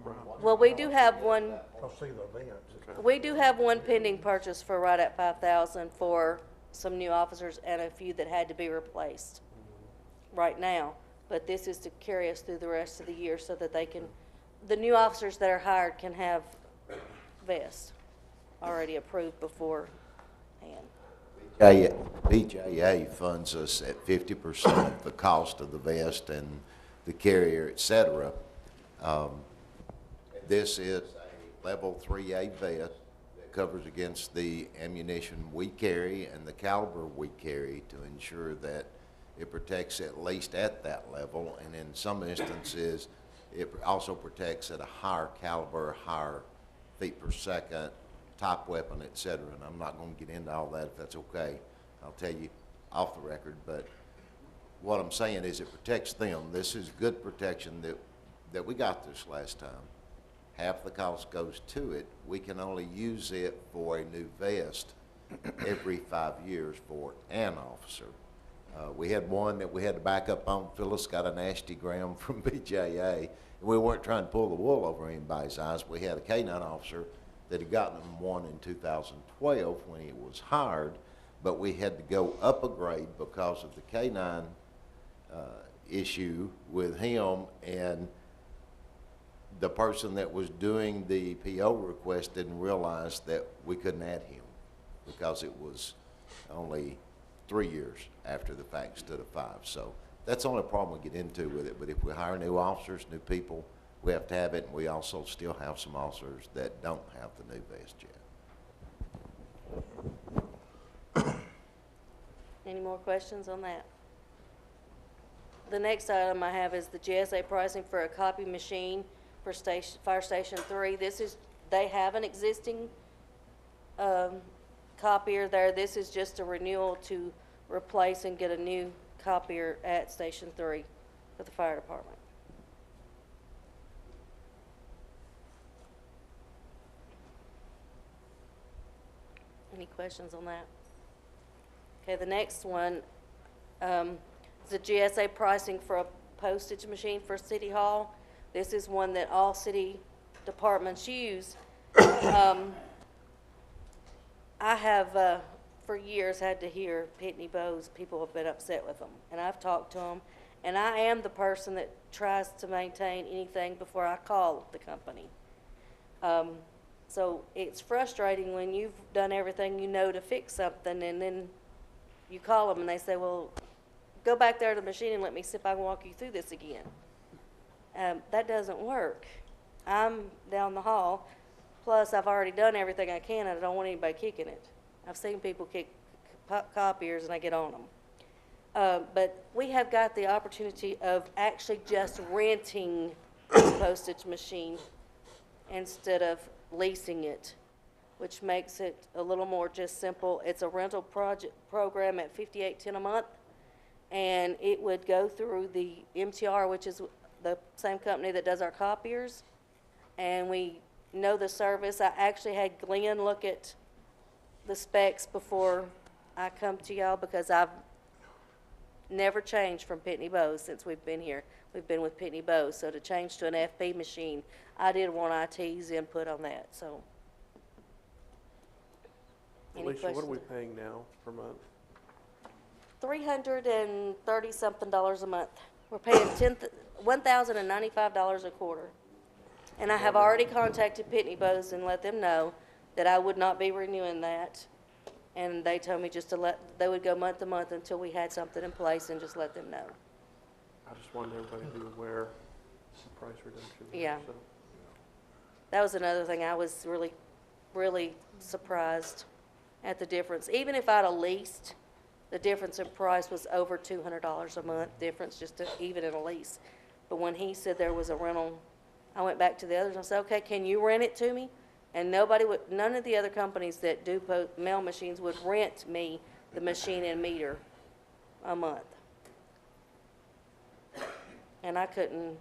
Right. Well, we do have one, I'll see the events. we do have one pending purchase for right at 5,000 for some new officers and a few that had to be replaced right now. But this is to carry us through the rest of the year so that they can, the new officers that are hired can have vests already approved beforehand. BJA funds us at 50% of the cost of the vest and the carrier, et cetera. This is a level 3A vest that covers against the ammunition we carry and the caliber we carry to ensure that it protects at least at that level, and in some instances, it also protects at a higher caliber, higher feet per second, type weapon, et cetera. And I'm not going to get into all that if that's okay. I'll tell you off the record, but what I'm saying is it protects them. This is good protection that we got this last time. Half the cost goes to it. We can only use it for a new vest every 5 years for an officer. We had one that we had to back up on. Phyllis got a nasty gram from BJA. And we weren't trying to pull the wool over anybody's eyes. We had a K-9 officer that had gotten one in 2012 when he was hired, but we had to go up a grade because of the K-9 issue with him, and the person that was doing the PO request didn't realize that we couldn't add him because it was only 3 years after the fact instead of 5. So that's the only problem we get into with it. But if we hire new officers, new people, we have to have it, and we also still have some officers that don't have the new vest yet. Any more questions on that? The next item I have is the GSA pricing for a copy machine for Fire Station 3. They have an existing copier there. This is just a renewal to replace and get a new copier at Station 3 for the fire department. Any questions on that? Okay, the next one is the GSA pricing for a postage machine for City Hall. This is one that all city departments use. I have, for years, had to hear Pitney Bowes. People have been upset with them, and I've talked to them. And I am the person that tries to maintain anything before I call the company. So it's frustrating when you've done everything you know to fix something, and then you call them and they say, well, go back there to the machine and let me see if I can walk you through this again. That doesn't work. I'm down the hall, plus I've already done everything I can, and I don't want anybody kicking it. I've seen people kick copiers, and I get on them. But we have got the opportunity of actually just renting the postage machine instead of leasing it, which makes it a little more just simple. It's a rental program at $58.10 a month, and it would go through the MTR, which is the same company that does our copiers, and we know the service. I actually had Glenn look at the specs before I come to y'all because I've never changed from Pitney Bowes since we've been here. We've been with Pitney Bowes, so to change to an FP machine, I did want IT's input on that, so. Alicia, what are we paying now per month? $330-something a month. We're paying $1,095 a quarter. And I have already contacted Pitney Bowes and let them know that I would not be renewing that. And they told me just to they would go month to month until we had something in place and just let them know. I just wanted everybody to be aware of the price reduction. Yeah. So. That was another thing. I was really, really surprised at the difference. Even if I'd have leased, the difference in price was over $200 a month difference just to, even in a lease. But when he said there was a rental, I went back to the others and I said, okay, can you rent it to me? And none of the other companies that do mail machines would rent me the machine and meter a month. And I couldn't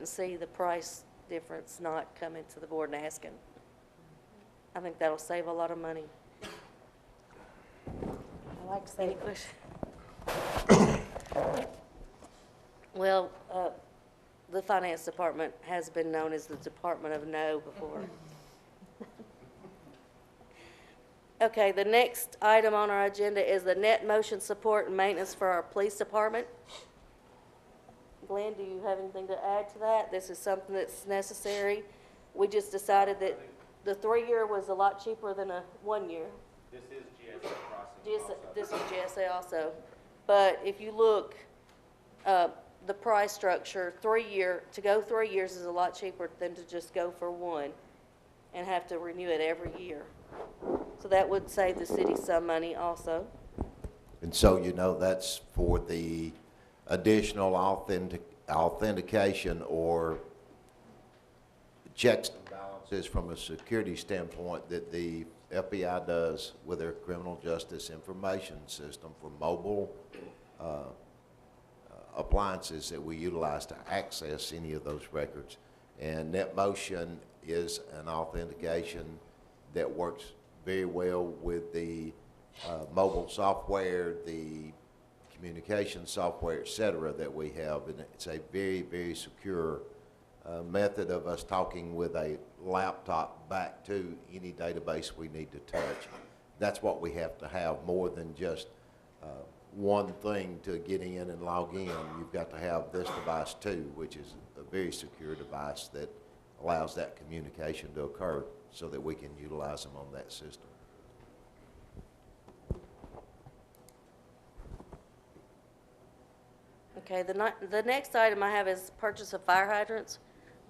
see the price difference not coming to the board and asking. I think that'll save a lot of money. I like to Any say, questions? Well, the finance department has been known as the Department of No before. Okay, the next item on our agenda is the net motion support and maintenance for our police department. Glenn, do you have anything to add to that? This is something that's necessary. We just decided that the 3-year was a lot cheaper than a 1-year. This is GSA pricing. This is GSA also. But if you look, the price structure, to go 3 years is a lot cheaper than to just go for 1 and have to renew it every year. So that would save the city some money also. And so, you know, that's for the additional authentication or checks and balances from a security standpoint that the FBI does with their criminal justice information system for mobile appliances that we utilize to access any of those records. And NetMotion is an authentication that works very well with the mobile software, the communication software, et cetera, that we have. And it's a very, very secure method of us talking with a laptop back to any database we need to touch. That's what we have to have, more than just one thing to get in and log in. You've got to have this device too, which is a very secure device that allows that communication to occur so that we can utilize them on that system. Okay, the next item I have is purchase of fire hydrants.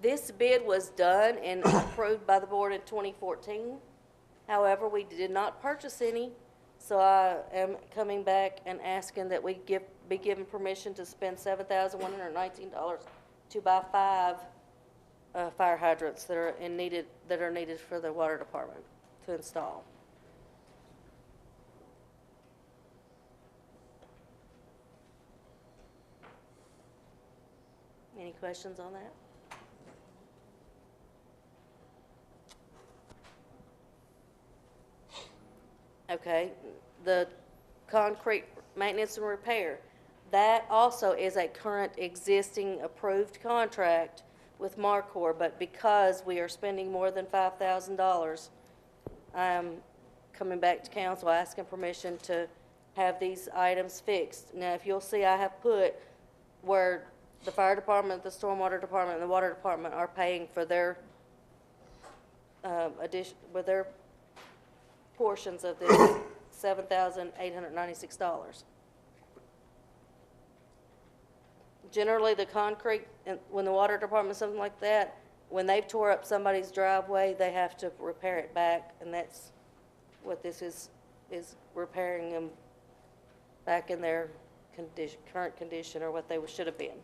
This bid was done and approved by the board in 2014. However, we did not purchase any, so I am coming back and asking that we be given permission to spend $7,119 to buy 5 fire hydrants that are needed for the water department to install. Any questions on that? Okay, the concrete maintenance and repair. That also is a current existing approved contract with Marcor, but because we are spending more than $5,000, I'm coming back to council asking permission to have these items fixed. Now, if you'll see, I have put where the fire department, the stormwater department, and the water department are paying for their portions of this $7,896. Generally, the concrete, when the water department, something like that, when they've tore up somebody's driveway, they have to repair it back, and that's what this is repairing them back in their current condition or what they should have been.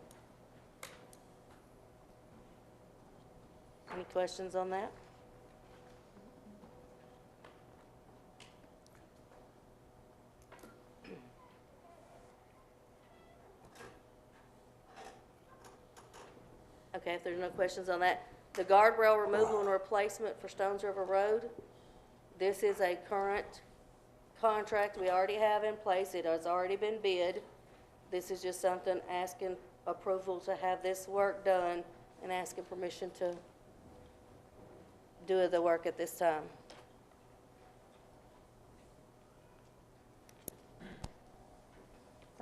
Any questions on that? Okay, if there's no questions on that. The guardrail removal and replacement for Stones River Road, this is a current contract we already have in place. It has already been bid. This is just something asking approval to have this work done and asking permission to do the work at this time.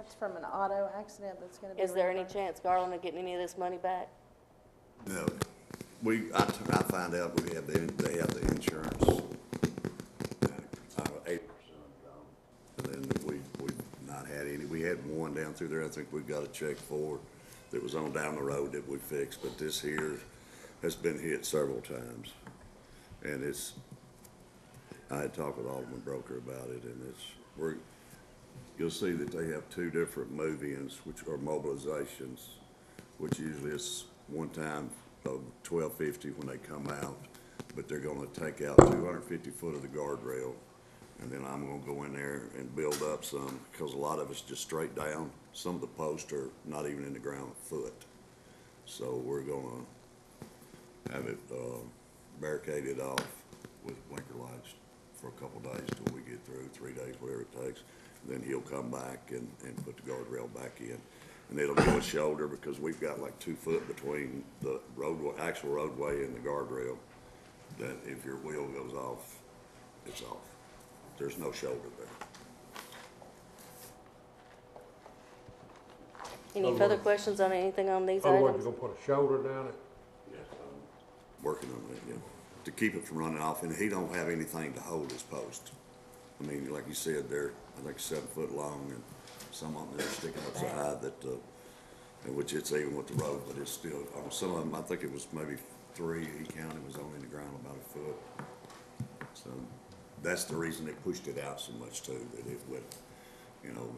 that's from an auto accident that's going to be. Is there any reimbursed. chance Garland of getting any of this money back? No, I found out they have the insurance, 8%, and then we've not had any. We had one down through there, I think we've got a check for, that was on down the road that we fixed, but this here has been hit several times. And I had talked with Alderman Broker about it, and you'll see that they have 2 different move-ins, which are mobilizations which usually is one time of $12.50 when they come out, but they're gonna take out 250 foot of the guardrail, and then I'm gonna go in there and build up some, because a lot of it's just straight down. Some of the posts are not even in the ground a foot. So we're gonna have it barricaded off with blinker lights for a couple days till we get through, 3 days, whatever it takes. Then he'll come back and put the guardrail back in. And it'll go a shoulder because we've got like 2 foot between the roadway, actual roadway and the guardrail, that if your wheel goes off, it's off. There's no shoulder there. Any further questions on anything on these Otherwise, items? you're gonna put a shoulder down it? Yes, I'm working on that, yeah, to keep it from running off, and he don't have anything to hold his post. I mean, like you said, they're, I think, 7 foot long, and some of them are sticking up so high that, which it's even with the road, but it's still, on some of them, I think it was maybe 3, he counted, was only in the ground about a foot. So that's the reason they pushed it out so much too, that it would, you know,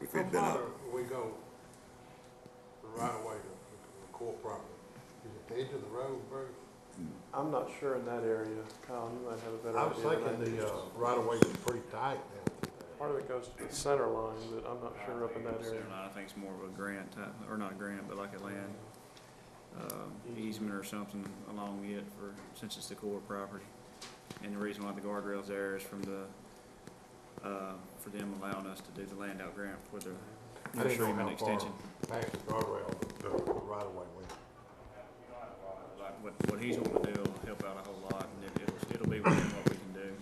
if How it'd been far up. do we go the right away to the core property? Is it the edge of the road, Bruce? I'm not sure in that area. Kyle, you might have a better I was idea than thinking I do. the right of way is pretty tight now. Part of it goes to the center line, but I'm not sure up in that area. I think it's more of a grant type, or not a grant, but like a land easement or something along it for, since it's the core property. And the reason why the guardrail's there is from the, for them allowing us to do the land out grant for the I didn't know treatment how far extension. past the guardrail the right of way went. Like what he's wanting to do will help out a whole lot, and it'll be within what we can do.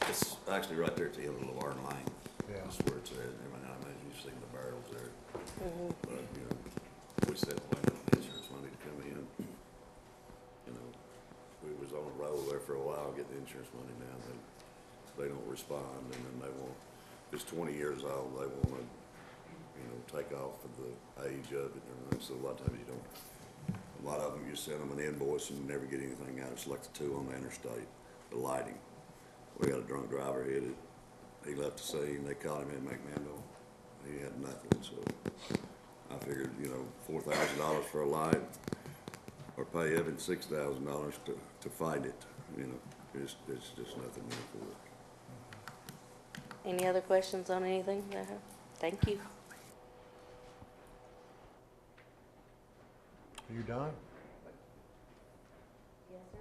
It's actually right there at the end of Laverne Lane. Yeah. That's where it's at. I mean, I imagine you've seen the barrels there. But, you know, we said when insurance money to come in, you know, we was on a roll there for a while getting insurance money. Now they don't respond, and then they want, if it's 20 years old, they want to, you know, take off for the age of it and everything. So a lot of times you don't, a lot of them you send them an invoice and never get anything out. It's like the 2 on the interstate, the lighting. We got a drunk driver hit it. He left the scene. They caught him in McMinnville. He had nothing. So I figured, you know, $4,000 for a light, or pay Evan $6,000 to fight it. You know, it's just nothing more for it. Any other questions on anything? Thank you. You done? Yes, sir,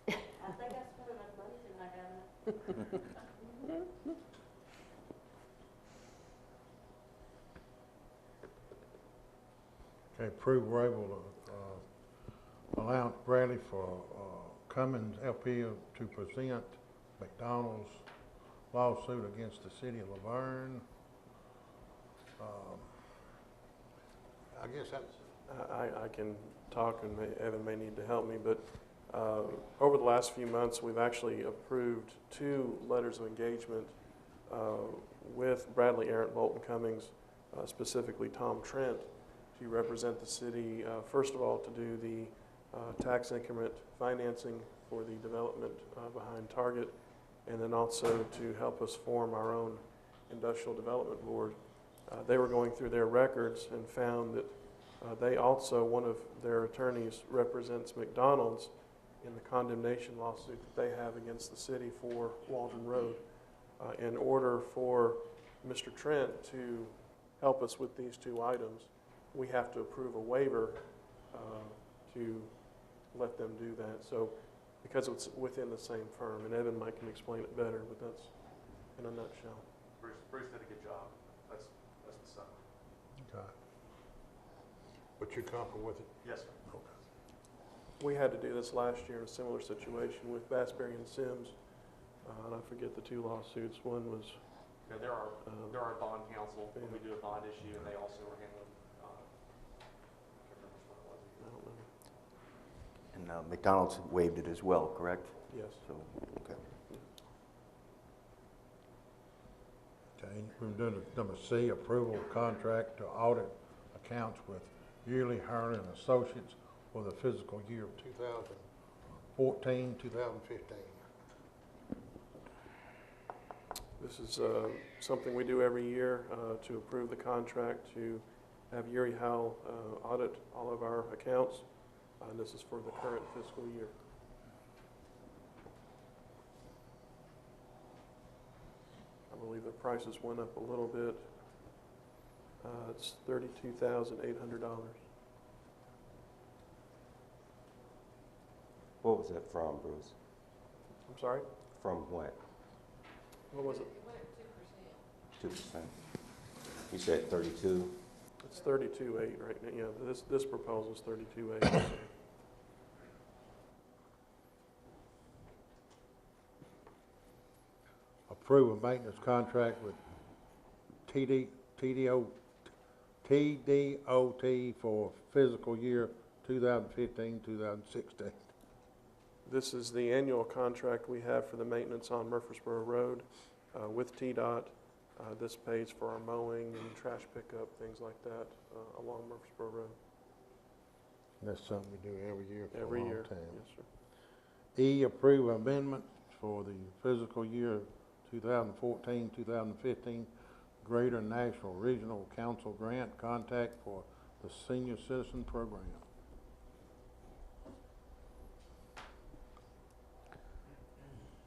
I think I spent enough money and I got enough. Okay, approve or able to allow Bradley for Cummins LP to present McDonald's lawsuit against the city of Laverne. I guess that's. I can talk, and Evan may need to help me, but over the last few months, we've actually approved 2 letters of engagement with Bradley Arent Bolton Cummings, specifically Tom Trent, to represent the city, first of all, to do the tax increment financing for the development behind Target, and then also to help us form our own industrial development board. They were going through their records and found that they also, one of their attorneys represents McDonald's in the condemnation lawsuit that they have against the city for Walden Road. In order for Mr. Trent to help us with these 2 items, we have to approve a waiver to let them do that. So, because it's within the same firm, and Evan might can explain it better, but that's in a nutshell. Bruce did a good job. That's the summary. Okay. But you're comfortable with it? Yes, sir. Okay. We had to do this last year in a similar situation with Bassberry and Sims, and I forget the 2 lawsuits. One was. Yeah, there are bond counsel when we do a bond issue, and they also are handling. I can't remember which one it was. I don't remember. And McDonald's waived it as well, correct? Yes. So, okay. Okay, we're doing number C, approval of contract to audit accounts with Yearly Hurley and Associates for the fiscal year of 2014, 2015. This is something we do every year to approve the contract to have Yuri Howell audit all of our accounts, and this is for the current fiscal year. I believe the prices went up a little bit. It's $32,800. What was that from, Bruce? I'm sorry? From what? What was it? 2%. You said 32? It's 32.8 right now. Yeah, this proposal is 32.8. Approve a maintenance contract with TDOT for fiscal year 2015, 2016. This is the annual contract we have for the maintenance on Murfreesboro Road with TDOT. This pays for our mowing and trash pickup, things like that, along Murfreesboro Road. That's something we do every year for Every a long year, time. yes, sir. E, approve amendment for the fiscal year 2014, 2015 Greater National Regional Council Grant Contact for the Senior Citizen Program.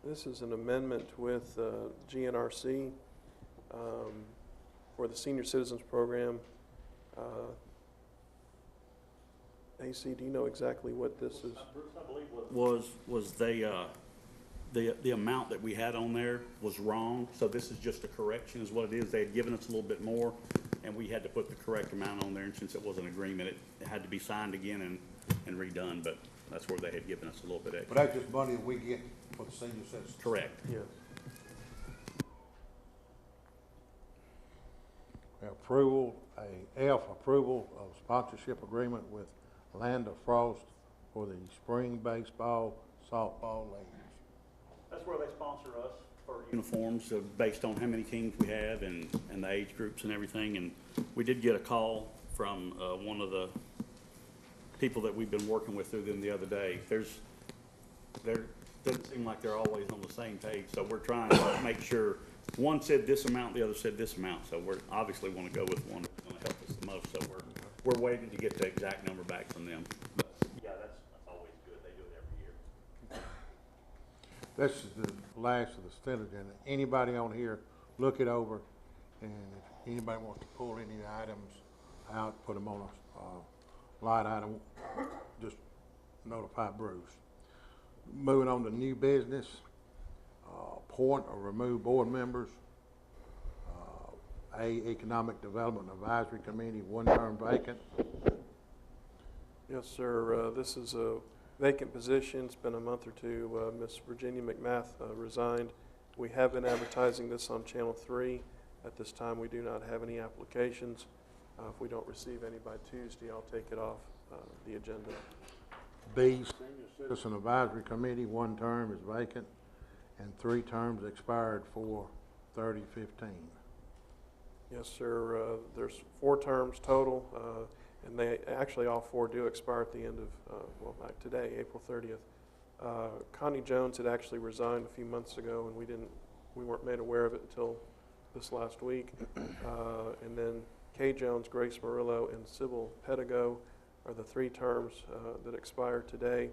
This is an amendment with GNRC for the Senior Citizens Program. AC, do you know exactly what this is? Was the amount that we had on there was wrong, so this is just a correction is what it is. They had given us a little bit more, and we had to put the correct amount on there, and since it was an agreement, it had to be signed again and redone, but that's where they had given us a little bit extra. But that's just money that we get for the senior citizens. Correct. Yes. Approval of sponsorship agreement with Landa Frost for the spring baseball, softball leagues. That's where they sponsor us for uniforms based on how many teams we have and the age groups and everything. And we did get a call from one of the people that we've been working with through them the other day. Doesn't seem like they're always on the same page, so we're trying to make sure one said this amount, the other said this amount. So we're obviously want to go with one that's going to help us the most. So we're waiting to get the exact number back from them. But yeah, that's always good. They do it every year. This is the last of the consent agenda. Anybody on here, look it over, and if anybody wants to pull any items out, put them on a line item, just notify Bruce. Moving on to new business, appoint or remove board members. Economic Development Advisory Committee, one term vacant. Yes, sir. This is a vacant position. It's been a month or two. Miss Virginia McMath resigned. We have been advertising this on Channel 3. At this time, we do not have any applications. If we don't receive any by Tuesday, I'll take it off the agenda. B, Senior Citizen Advisory Committee, one term is vacant, and 3 terms expired 4/30/15. Yes, sir. There's 4 terms total, and they actually all 4 do expire at the end of, like today, April 30th. Connie Jones had actually resigned a few months ago, and we weren't made aware of it until this last week. And then Kay Jones, Grace Murillo, and Sybil Pedigo are the 3 terms that expire today.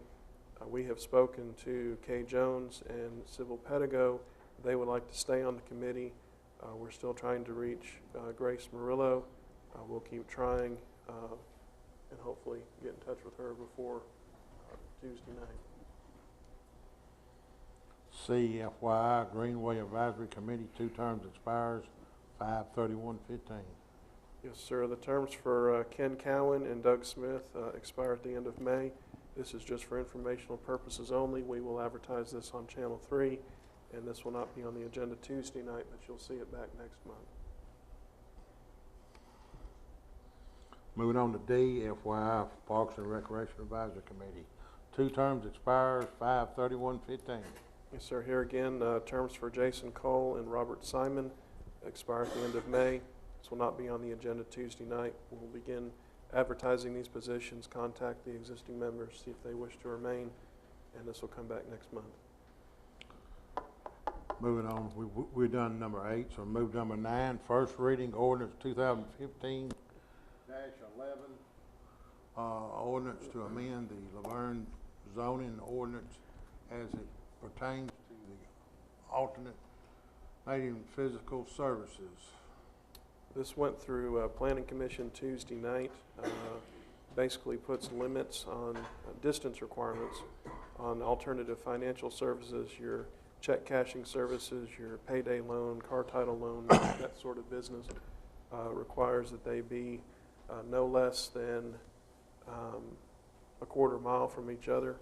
We have spoken to Kay Jones and Sybil Pedigo. They would like to stay on the committee. We're still trying to reach Grace Murillo. We'll keep trying and hopefully get in touch with her before Tuesday night. C, FYI, Greenway Advisory Committee, 2 terms expires 5/31/15. Yes, sir. The terms for Ken Cowan and Doug Smith expire at the end of May. This is just for informational purposes only. We will advertise this on Channel 3, and this will not be on the agenda Tuesday night, but you'll see it back next month. Moving on to D, FYI, Parks and Recreation Advisory Committee, 2 terms expires 5/31/15. Yes, sir. Here again, terms for Jason Cole and Robert Simon expire at the end of May. This will not be on the agenda Tuesday night. We'll begin advertising these positions, contact the existing members, see if they wish to remain, and this will come back next month. Moving on, we've done number 8, so move number 9, first reading ordinance 2015-09, 2015-11, ordinance to amend the Laverne zoning ordinance as it pertains to the alternate native physical services. This went through Planning Commission Tuesday night. Basically puts limits on distance requirements on alternative financial services, your check cashing services, your payday loan, car title loan, that sort of business. Requires that they be no less than a quarter mile from each other.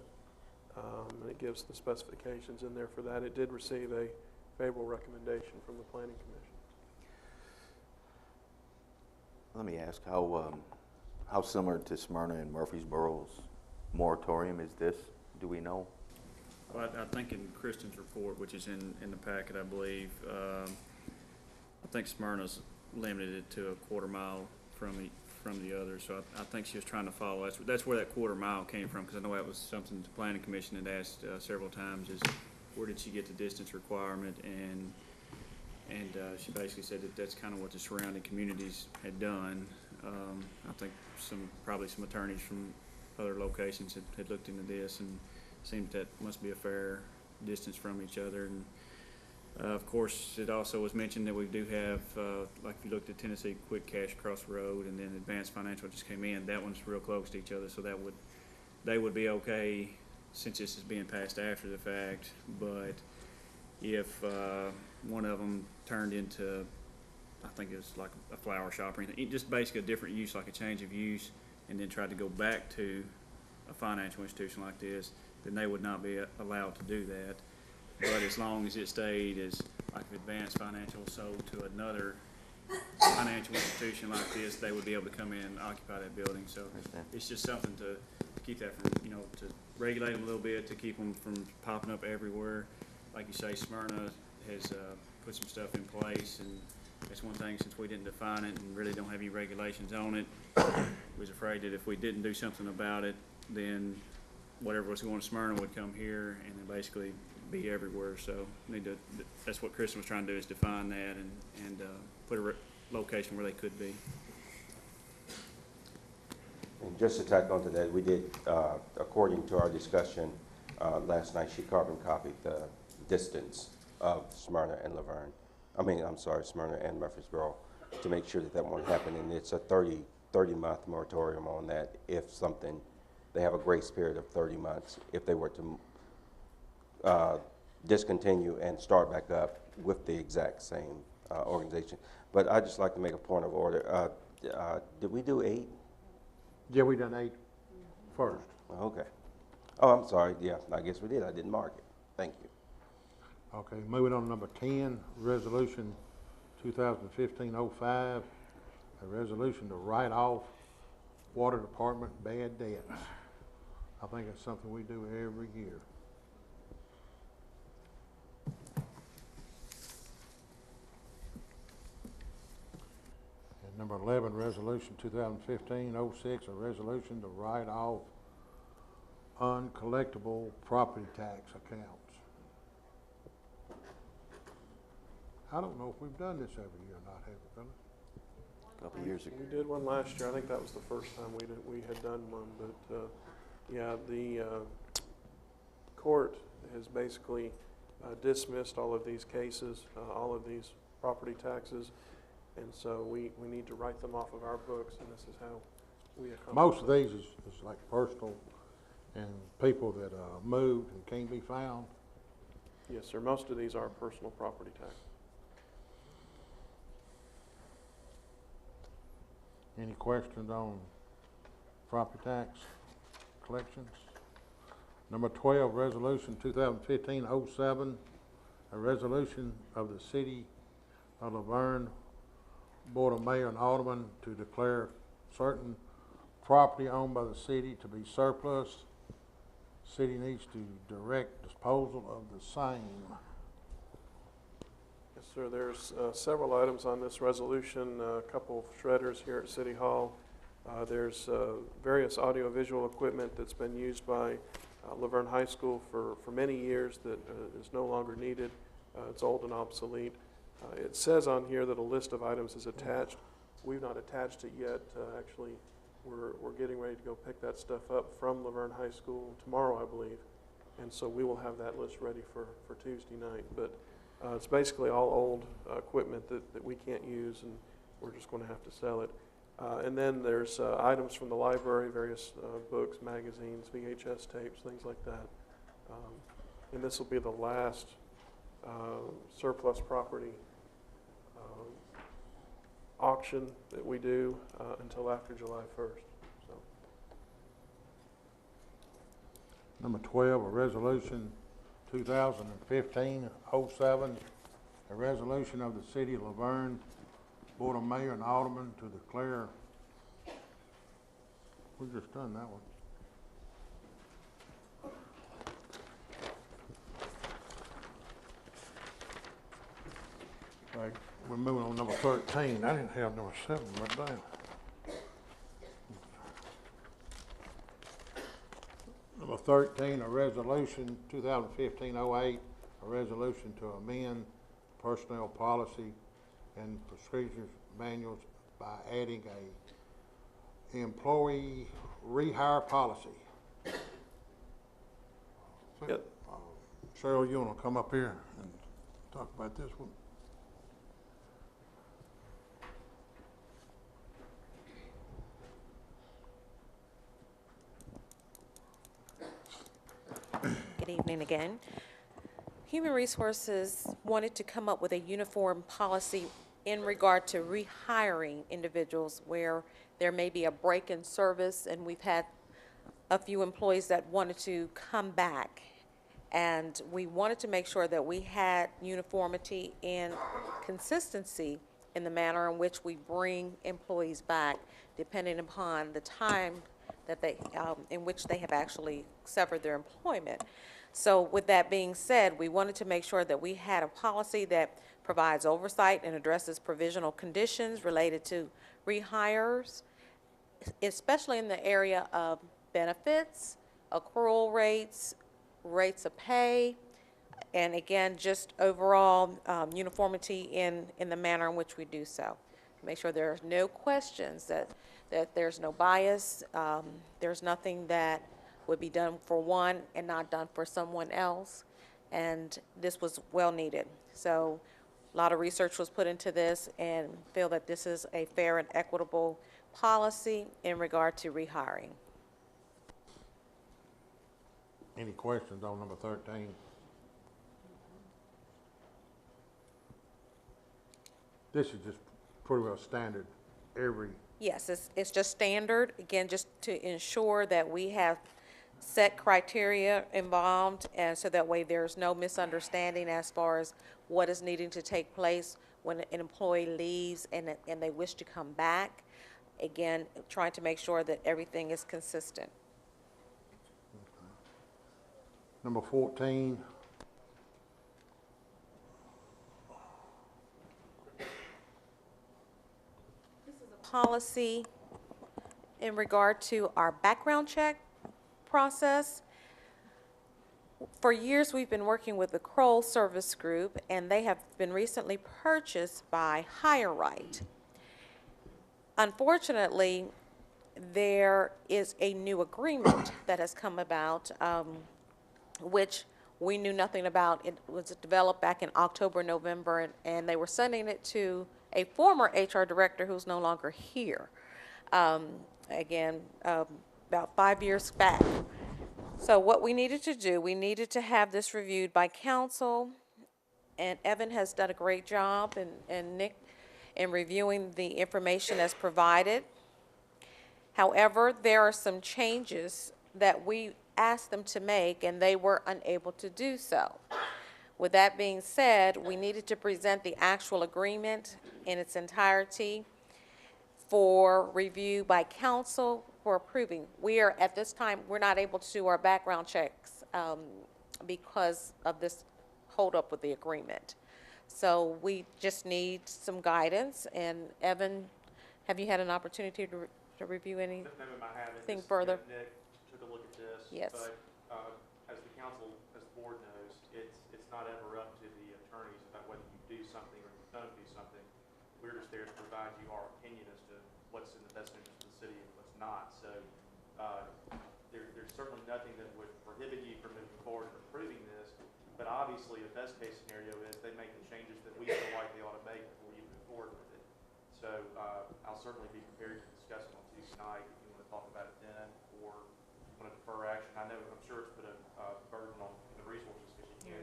And it gives the specifications in there for that. It did receive a favorable recommendation from the Planning Commission. Let me ask, how similar to Smyrna and Murfreesboro's moratorium is this? Do we know? Well, I think in Kristen's report, which is in the packet, I believe, I think Smyrna's limited it to a quarter mile from the other. So I think she was trying to follow. That's where that quarter mile came from, because I know that was something the Planning Commission had asked several times, is where did she get the distance requirement? And she basically said that that's kind of what the surrounding communities had done. I think probably some attorneys from other locations had looked into this and seemed that must be a fair distance from each other. And of course, it also was mentioned that we do have, like if you looked at Tennessee Quick Cash across the road, and then Advanced Financial just came in, that one's real close to each other, so they would be okay since this is being passed after the fact. But if one of them turned into, I think it was like a flower shop or anything, just basically a different use, like a change of use, and then tried to go back to a financial institution like this, then they would not be allowed to do that. But as long as it stayed as like Advanced Financial sold to another financial institution like this, they would be able to come in and occupy that building. So it's just something to keep that from, to regulate them a little bit, to keep them from popping up everywhere. Like you say, Smyrna has put some stuff in place, and that's one thing, since we didn't define it and really don't have any regulations on it, we was afraid that if we didn't do something about it, then whatever was going to Smyrna would come here and then basically be everywhere. So that's what Kristen was trying to do, is define that and put a location where they could be. And just to tack onto that, we did, according to our discussion last night, she carbon copied the distance of Smyrna and Laverne. Smyrna and Murfreesboro, to make sure that won't happen. And it's a 30-month moratorium on that. If something, they have a grace period of 30 months if they were to discontinue and start back up with the exact same organization. But I'd just like to make a point of order. Did we do 8? Yeah, we done 8 first. Okay. Oh, I'm sorry. Yeah, I guess we did. I didn't mark it. Thank you. Okay, moving on to number 10, Resolution 2015-05, a resolution to write off Water Department bad debts. I think it's something we do every year. And number 11, Resolution 2015-06, a resolution to write off uncollectible property tax accounts. I don't know if we've done this every year or not, have we, Phyllis? A couple of years ago. We did one last year. I think that was the first time we had done one. But yeah, the court has basically dismissed all of these cases, all of these property taxes, and so we need to write them off of our books, and this is how we accomplish. Most of these is like personal and people that moved and can't be found. Yes, sir. Most of these are personal property tax. Any questions on property tax collections? Number 12, Resolution 2015-07, a resolution of the City of Laverne Board of Mayor and Aldermen to declare certain property owned by the city to be surplus. City needs to direct disposal of the same. Yes, sir. There's several items on this resolution, a couple of shredders here at City Hall. There's various audiovisual equipment that's been used by Laverne High School for many years that is no longer needed. It's old and obsolete. It says on here that a list of items is attached. we've not attached it yet. Actually, we're getting ready to go pick that stuff up from Laverne High School tomorrow, I believe. And so we will have that list ready for Tuesday night. But it's basically all old equipment that we can't use, and we're just going to have to sell it. And then there's items from the library, various books, magazines, VHS tapes, things like that. And this will be the last surplus property auction that we do until after July 1st. So. Number 12, a resolution 2015-07, a resolution of the City of Laverne, Board of Mayor and Aldermen to declare, we just done that one. Right, we're moving on to number 13. I didn't have number 7 right down. Number 13, a resolution 2015-08, a resolution to amend personnel policy and procedures manuals by adding a employee rehire policy. Yep. Cheryl, you want to come up here and talk about this one? Good evening again. Human Resources wanted to come up with a uniform policy in regard to rehiring individuals where there may be a break in service, and we've had a few employees that wanted to come back. And we wanted to make sure that we had uniformity and consistency in the manner in which we bring employees back, depending upon the time that they, in which they have actually severed their employment. So with that being said, we wanted to make sure that we had a policy that provides oversight and addresses provisional conditions related to rehires, especially in the area of benefits, accrual rates, rates of pay, and again, just overall uniformity in the manner in which we do so. Make sure there are no questions, that there's no bias, there's nothing that would be done for one and not done for someone else, and this was well needed. So a lot of research was put into this, and feel that this is a fair and equitable policy in regard to rehiring. Any questions on number 13? This is just pretty well standard every. Yes, it's just standard, again, just to ensure that we have set criteria involved, and so that way there's no misunderstanding as far as what is needing to take place when an employee leaves and they wish to come back. Again, trying to make sure that everything is consistent. Number 14. Policy in regard to our background check process. For years, we've been working with the Kroll Service Group, and they have been recently purchased by Hire Right. Unfortunately, there is a new agreement that has come about, which we knew nothing about. It was developed back in October, November, and they were sending it to a former HR director who's no longer here, about 5 years back. So what we needed to do, we needed to have this reviewed by council, and Evan has done a great job, and Nick, in reviewing the information as provided. However, there are some changes that we asked them to make, and they were unable to do so. With that being said, we needed to present the actual agreement in its entirety for review by council for approving. We are, at this time, we're not able to do our background checks because of this holdup with the agreement. So we just need some guidance. And Evan, have you had an opportunity to review anything further? Nick took a look at this. Yes. But as the council, as the board knows, it's not ever up to the attorneys about whether you do something or you don't do something. we're just there to provide you our opinion as to what's in the best interest of the city and what's not. So there's certainly nothing that would prohibit you from moving forward and approving this, but obviously the best case scenario is they make the changes that we feel like they ought to make before you move forward with it. So I'll certainly be prepared to discuss it on Tuesday night if you want to talk about it then, or want to defer action. I know, I'm sure it's put a burden on the resources because you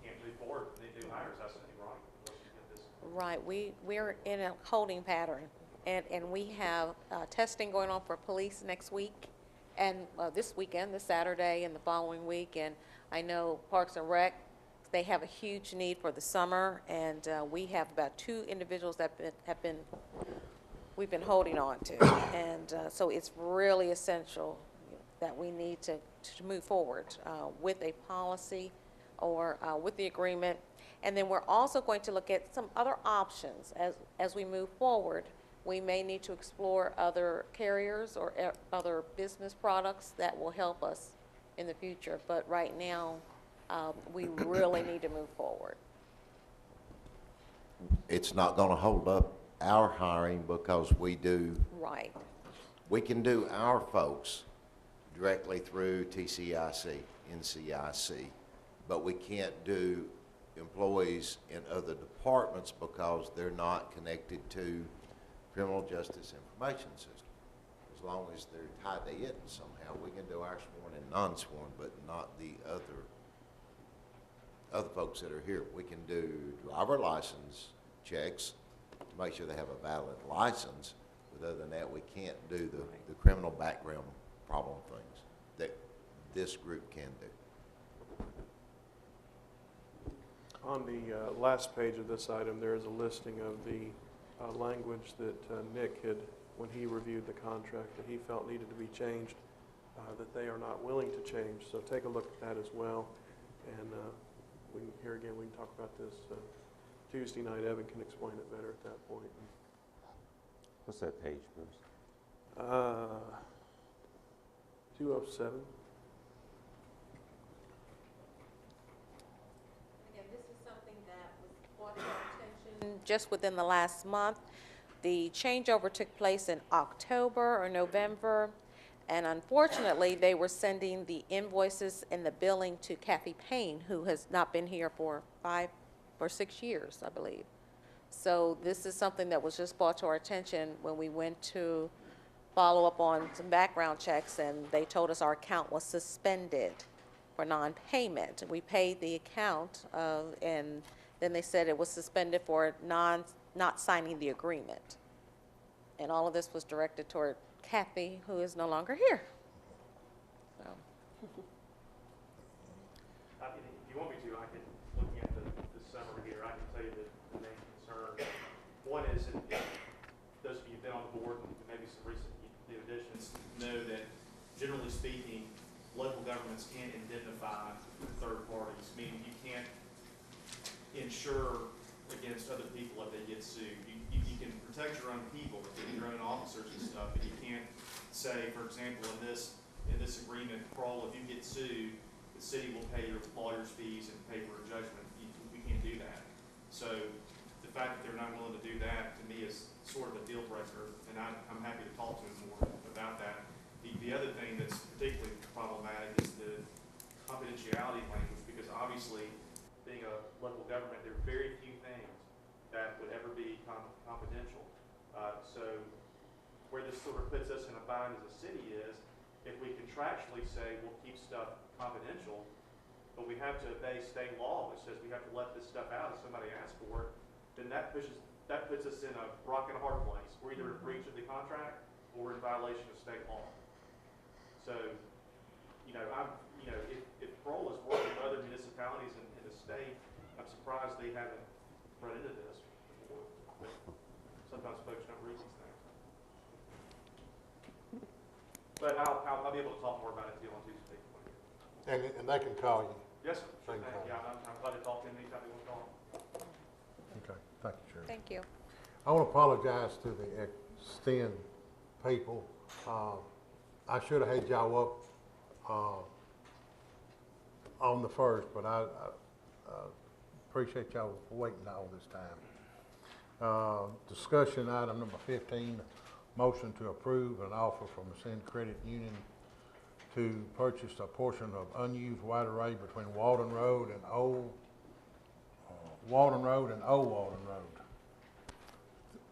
can't move forward with new hires. That's something wrong unless you get this. Right, we're in a holding pattern, and we have testing going on for police next week, and this weekend, this Saturday, and the following week, and I know Parks and Rec, they have a huge need for the summer, and we have about 2 individuals that we've been holding on to, and so it's really essential that we need to move forward with a policy or with the agreement. And then we're also going to look at some other options as we move forward. We may need to explore other carriers or other business products that will help us in the future. But right now, we really need to move forward. It's not going to hold up our hiring because we do. Right. We can do our folks directly through TCIC, NCIC, but we can't do employees in other departments because they're not connected to criminal justice information system. As long as they're tied to it somehow, we can do our sworn and non-sworn, but not the other folks that are here. We can do driver license checks to make sure they have a valid license, but other than that, we can't do the criminal background problem things that this group can do. On the last page of this item, there is a listing of the language that Nick had, when he reviewed the contract, that he felt needed to be changed, that they are not willing to change. So take a look at that as well. And here again, we can talk about this Tuesday night. Evan can explain it better at that point. What's that page, Bruce? 207. Again, this is something that was brought to our attention just within the last month. The changeover took place in October or November, and unfortunately, they were sending the invoices and the billing to Kathy Payne, who has not been here for 5 or 6 years, I believe. So this is something that was just brought to our attention when we went to follow up on some background checks, and they told us our account was suspended for non-payment. We paid the account, and then they said it was suspended for not signing the agreement. And all of this was directed toward Kathy, who is no longer here. So. If you want me to, I can, looking at the summary here, I can tell you the main concern. One is, that those of you who've been on the board, and maybe some recent new additions, know that generally speaking, local governments can't indemnify third parties, meaning you can't insure against other people if they get sued. You can protect your own people, your own officers and stuff, but you can't say, for example, in this agreement, Kroll, if you get sued, the city will pay your lawyer's fees and pay for a judgment. We can't do that. So the fact that they're not willing to do that, to me, is sort of a deal breaker, and I'm happy to talk to them more about that. The other thing that's particularly problematic is the confidentiality language, because obviously, being a local government, there are very few things that would ever be confidential. So where this sort of puts us in a bind as a city is, if we contractually say we'll keep stuff confidential, but we have to obey state law, which says we have to let this stuff out if somebody asks for it, then that puts us in a rock and a hard place. We're either in breach of the contract or we're in violation of state law. So, if Kroll is working with other municipalities in the state, I'm surprised they haven't run into this before. But sometimes folks don't read these things. But I'll be able to talk more about it to you on Tuesday. And they can call you. Yes, sir. Same time. Yeah, I'm glad to talk to them anytime they want to call. Okay, thank you, Sheriff. Thank you. I want to apologize to the Extend people. I should have had y'all up on the first, but I appreciate y'all waiting all this time. Discussion item number 15, motion to approve an offer from the Ascend Credit Union to purchase a portion of unused right of way between Walden Road and Old Walden Road.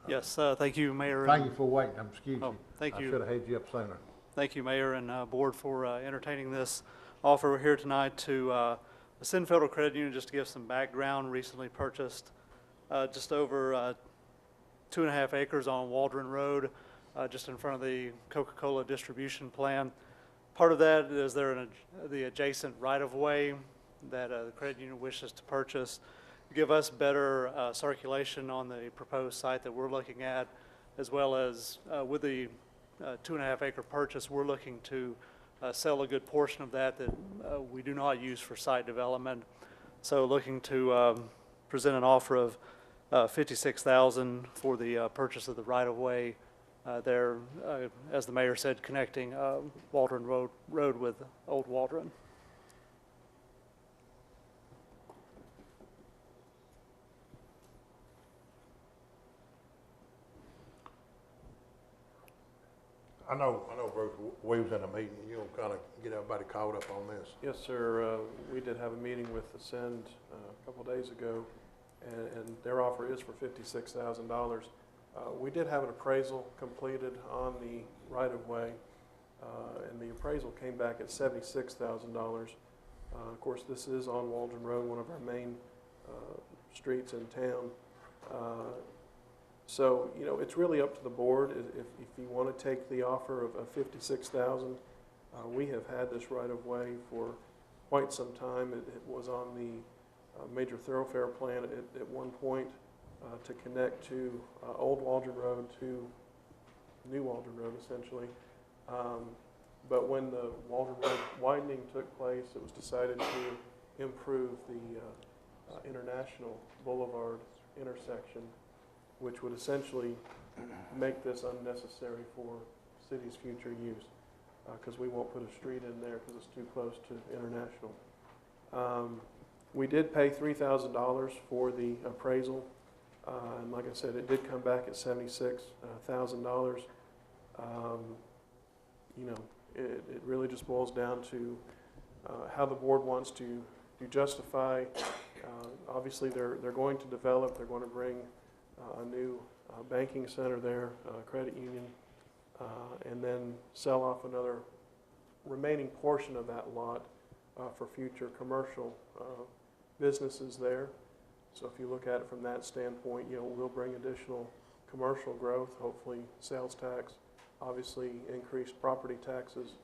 Yes, thank you, Mayor. Thank you for waiting. Excuse Oh, me. thank you. I should have had you up sooner. Thank you, Mayor and Board, for entertaining this offer. We're here tonight to Ascend Federal Credit Union, just to give some background, recently purchased just over 2.5 acres on Waldron Road, just in front of the Coca-Cola distribution plant. Part of that is the adjacent right-of-way that the credit union wishes to purchase, give us better circulation on the proposed site that we're looking at, as well as with the 2.5 acre purchase, we're looking to sell a good portion of that we do not use for site development. So looking to present an offer of $56,000 for the purchase of the right-of-way there, as the mayor said, connecting Waldron Road with Old Waldron. I know, Bruce, we was in a meeting. You'll kind of get everybody caught up on this. Yes, sir. We did have a meeting with Ascend a couple days ago, and their offer is for $56,000. We did have an appraisal completed on the right-of-way, and the appraisal came back at $76,000. Of course, this is on Waldron Road, one of our main streets in town. So, you know, it's really up to the board if you want to take the offer of $56,000. We have had this right-of-way for quite some time. It was on the major thoroughfare plan at one point to connect to Old Waldron Road to New Waldron Road, essentially. But when the Waldron Road widening took place, it was decided to improve the International Boulevard intersection, which would essentially make this unnecessary for city's future use, because we won't put a street in there because it's too close to International. We did pay $3,000 for the appraisal, and like I said, it did come back at $76,000. You know, it really just boils down to how the board wants to justify. Obviously, they're going to develop. They're going to bring a new banking center there, credit union, and then sell off another remaining portion of that lot for future commercial businesses there. So if you look at it from that standpoint, you know, we'll bring additional commercial growth, hopefully sales tax, obviously increased property taxes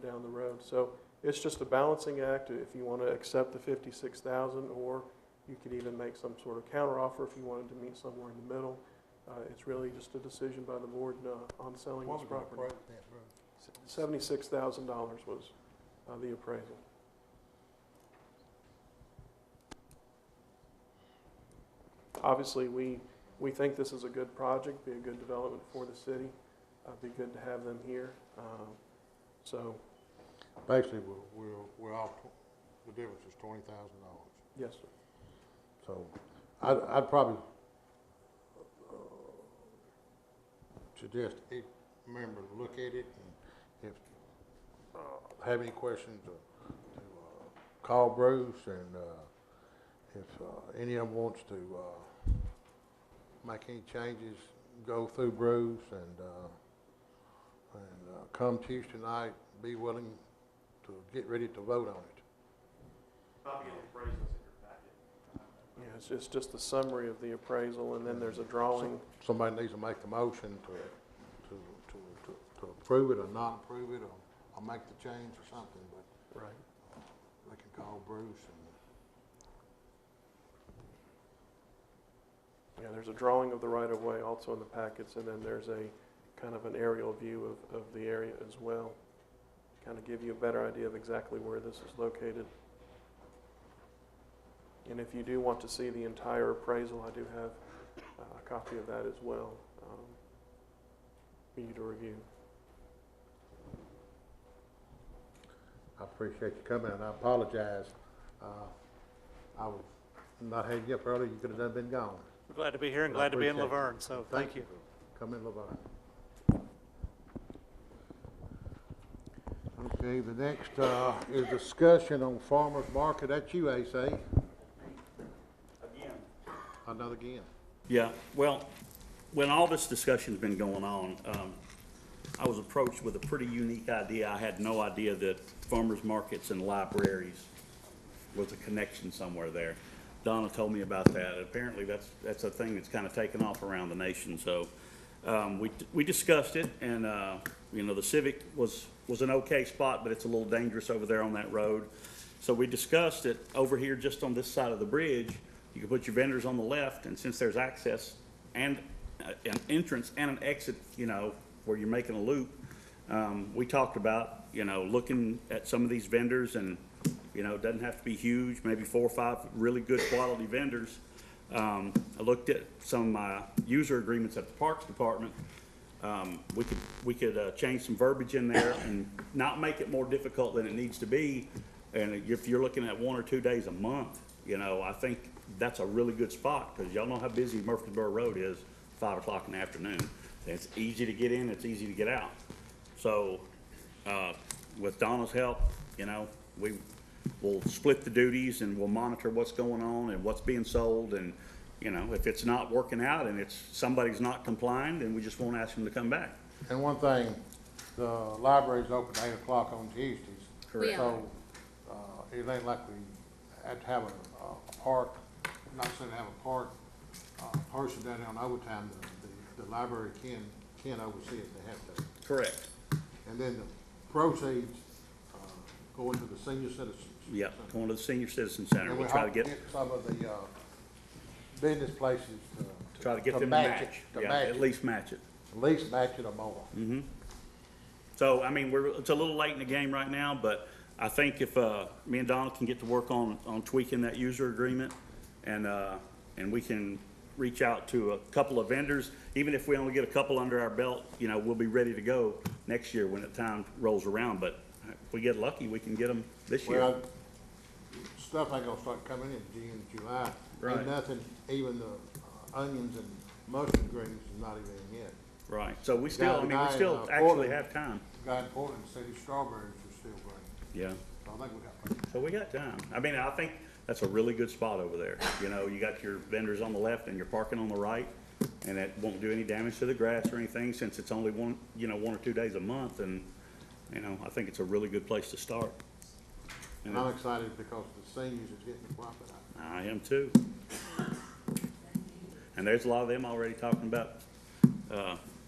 down the road. So it's just a balancing act if you want to accept the $56,000, or you could even make some sort of counteroffer if you wanted to meet somewhere in the middle. It's really just a decision by the board on selling this property. $76,000 was the appraisal. Obviously, we think this is a good project, be a good development for the city. Be good to have them here. So basically, we're off. The difference is $20,000. Yes, sir. So I'd probably suggest each member look at it, and if have any questions, to call Bruce, and if any of them wants to make any changes, go through Bruce, and come Tuesday night, be willing to get ready to vote on it. Copy of the appraisals in your packet. Yeah, it's just a summary of the appraisal, and then there's a drawing. Somebody needs to make the motion to approve it or not approve it, or make the change or something, but right. They can call Bruce. Yeah, there's a drawing of the right-of-way also in the packets, and then there's a kind of an aerial view of the area as well, kind of give you a better idea of exactly where this is located. And if you do want to see the entire appraisal, I do have a copy of that as well for you to review. I appreciate you coming, and I apologize. I was not had you up early. You could have been gone. We're glad to be here and glad to be in Laverne, so thank you. Come in, Laverne. Okay, the next is discussion on farmer's market. That's you, AC. Again. Another again. Yeah, well, when all this discussion's been going on, I was approached with a pretty unique idea. I had no idea that farmers markets and libraries was a connection somewhere there. Donna told me about that. Apparently, that's a thing that's kind of taken off around the nation. So we discussed it, and you know, the Civic was an okay spot, but it's a little dangerous over there on that road. So we discussed it over here, just on this side of the bridge. You can put your vendors on the left, and since there's access and an entrance and an exit, you know, where you're making a loop, we talked about, you know, looking at some of these vendors, and you know, it doesn't have to be huge, maybe 4 or 5 really good quality vendors. I looked at some user agreements at the Parks Department. We could change some verbiage in there and not make it more difficult than it needs to be. And if you're looking at 1 or 2 days a month, you know, I think that's a really good spot, because y'all know how busy Murfreesboro Road is 5 o'clock in the afternoon. It's easy to get in, it's easy to get out. So with Donna's help, you know, we'll split the duties, and we'll monitor what's going on and what's being sold. And you know, if it's not working out and somebody's not complying, then we just won't ask them to come back. And one thing, the library's open 8 o'clock on Tuesdays. Correct. So it ain't like we had to have a park, not saying to have a park person down there on overtime. The library can oversee it, they have to. Correct. And then the proceeds go into the senior citizens. Yeah, going to the Senior Citizen Center. And We'll we try to hope get some of the business places try to get them to match it, match. Yeah, at least match it. At least match it or more. Mm-hmm. So, I mean, it's a little late in the game right now, but I think if me and Donald can get to work on tweaking that user agreement, and we can reach out to a couple of vendors, even if we only get a couple under our belt, you know, we'll be ready to go next year when the time rolls around. But if we get lucky, we can get them this year. Well, stuff ain't gonna start coming in June, July. Right. Ain't nothing, even the onions and mustard greens is not even in yet. Right, so we still, I mean, we still actually have time. Guy in Portland said his strawberries are still green. Yeah. So I think we got plenty. So we got time. I mean, I think that's a really good spot over there. You know, you got your vendors on the left and you're parking on the right, and it won't do any damage to the grass or anything, since it's only 1 or 2 days a month. And, you know, I think it's a really good place to start. And I'm excited because the seniors is getting the profit out. I am too. And there's a lot of them already talking about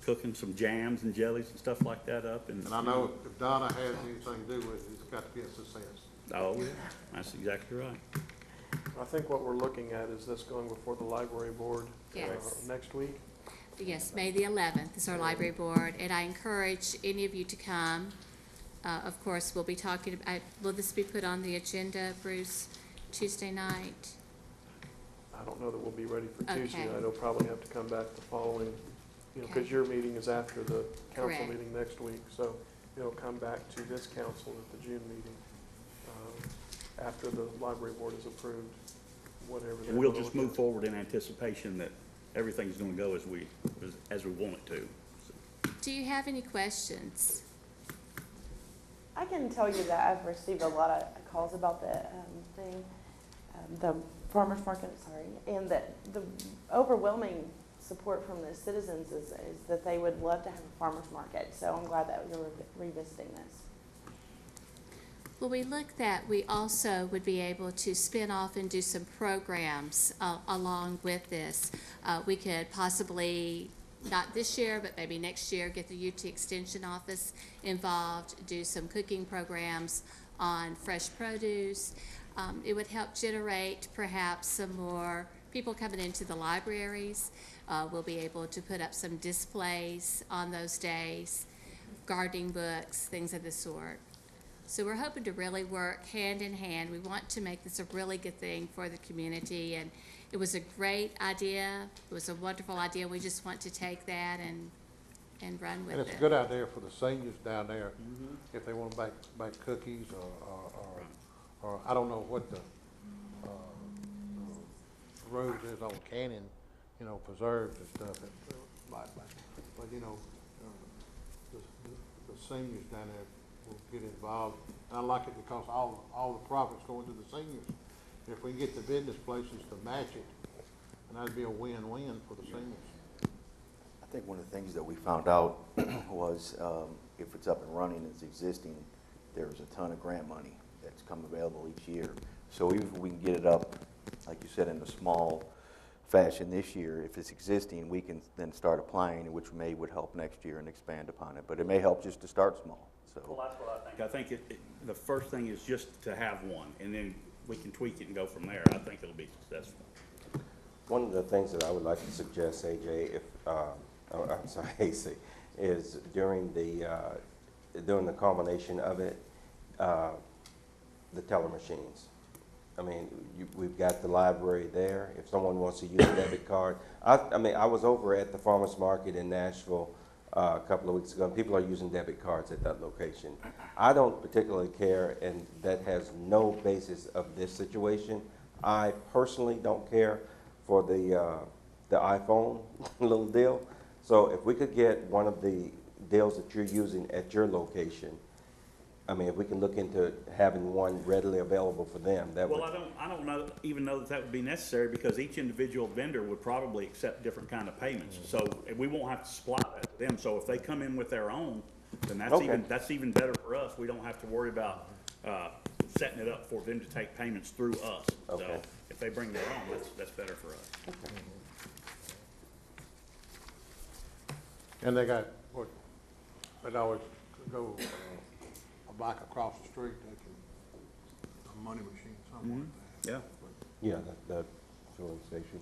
cooking some jams and jellies and stuff like that up. And I know if Donna has anything to do with it, it's got to be a success. Oh, yeah, that's exactly right. I think what we're looking at is this going before the library board Yes. next week. Yes, May the 11th is our library board, and I encourage any of you to come. Of course, we'll be talking about, will this be put on the agenda, Bruce, Tuesday night? I don't know that we'll be ready for Okay. Tuesday. It'll probably have to come back the following, you know, because your meeting is after the council Correct. meeting next week. So it'll come back to this council at the June meeting, after the library board is approved, whatever. And we'll just move forward in anticipation that everything's gonna go as we want it to. Do you have any questions? I can tell you that I've received a lot of calls about the thing, the farmer's market, sorry, and that the overwhelming support from the citizens is that they would love to have a farmer's market. So I'm glad that you're revisiting this. Well, we looked that we also would be able to spin off and do some programs along with this. We could possibly, not this year, but maybe next year, get the UT Extension Office involved, do some cooking programs on fresh produce. It would help generate perhaps some more people coming into the libraries. We'll be able to put up some displays on those days, gardening books, things of the sort. So we're hoping to really work hand in hand. We want to make this a really good thing for the community, and it was a great idea. It was a wonderful idea. We just want to take that and run with it. And it's a good idea for the seniors down there, if they want to bake cookies or I don't know what the road is on Canyon you know, preserves and stuff, but you know, the seniors down there will get involved. And I like it because all the profits go into the seniors. And if we can get the business places to match it, and that'd be a win-win for the seniors. I think one of the things that we found out was if it's up and running, it's existing, there's a ton of grant money that's come available each year. So even if we can get it up, like you said, in a small fashion this year, if it's existing, we can then start applying, which would help next year and expand upon it. But it may help just to start small. So. Well, that's what I think. I think the first thing is just to have one, and then we can tweak it and go from there. I think it'll be successful. One of the things that I would like to suggest, AJ, I'm sorry, AC, is during the culmination of it, the teller machines. I mean, we've got the library there. If someone wants to use a debit card, I mean, I was over at the farmers market in Nashville a couple of weeks ago, and people are using debit cards at that location. I don't particularly care, and that has no basis of this situation. I personally don't care for the iPhone little deal. So if we could get one of the deals that you're using at your location, I mean, if we can look into having one readily available for them, that would. Well, I don't even know that would be necessary, because each individual vendor would probably accept different kind of payments. So we won't have to supply that to them. So if they come in with their own, then that's even better for us. We don't have to worry about setting it up for them to take payments through us. Okay. So if they bring their own, that's better for us. Okay. And they got, they'd always go a bike across the street, they can, a money machine, something like that. Yeah. Yeah, the filling station.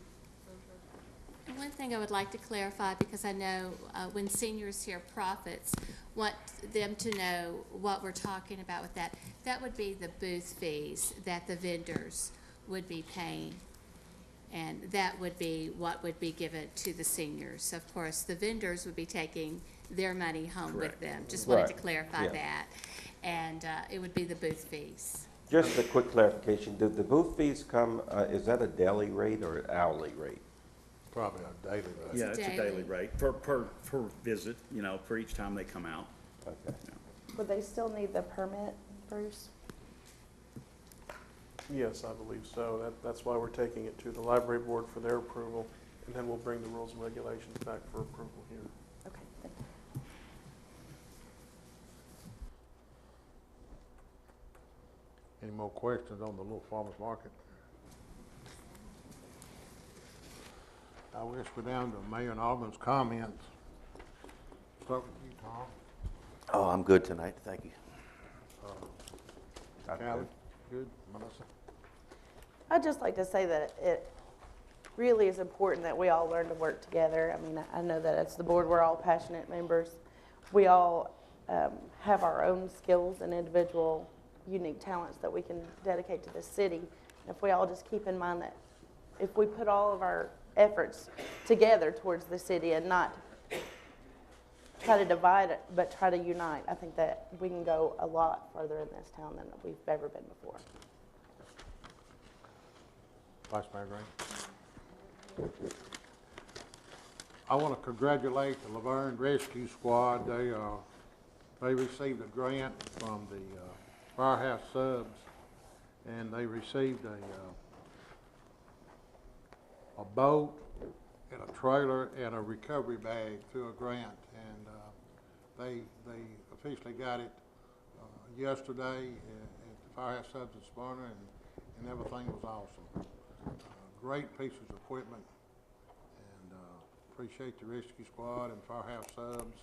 And one thing I would like to clarify, because I know when seniors hear profits, want them to know what we're talking about with that. That would be the booth fees that the vendors would be paying. And that would be what would be given to the seniors. Of course, the vendors would be taking their money home with them. Just wanted to clarify that. And it would be the booth fees. Just a quick clarification, do the booth fees come, is that a daily rate or an hourly rate? Probably a daily rate. Yeah, it's a daily rate per visit, you know, for each time they come out. Okay. Yeah. Would they still need the permit, Bruce? Yes, I believe so. That's why we're taking it to the library board for their approval, and then we'll bring the rules and regulations back for approval here. Okay, thank you. Any more questions on the little farmer's market? I guess we're down to Mayor and Alderman's comments. Start with you, Tom. Oh, I'm good tonight, thank you. Callie, good, Melissa? I'd just like to say that it really is important that we all learn to work together. I mean, I know that as the board, we're all passionate members. We all have our own skills and individual unique talents that we can dedicate to the city. And if we all just keep in mind that if we put all of our efforts together towards the city and not try to divide it, but try to unite, I think that we can go a lot further in this town than we've ever been before. Vice Mayor Green. I want to congratulate the Laverne Rescue Squad. They received a grant from the Firehouse Subs, and they received a boat and a trailer and a recovery bag through a grant, and they officially got it yesterday at the Firehouse Subs this morning, and everything was awesome. Great pieces of equipment, and appreciate the rescue squad and Firehouse Subs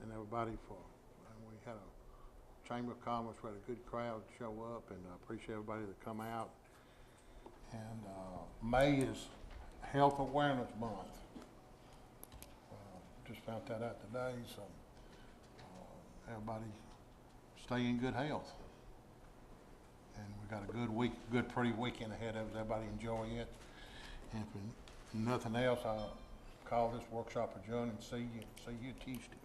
and everybody and we had a Chamber of Commerce, we had a good crowd show up, and I appreciate everybody that come out. And May is Health Awareness Month. Just found that out today, so everybody stay in good health. And we got a good week, pretty weekend ahead of us. Everybody enjoy it. And if nothing else, I'll call this workshop adjourned and see you Tuesday.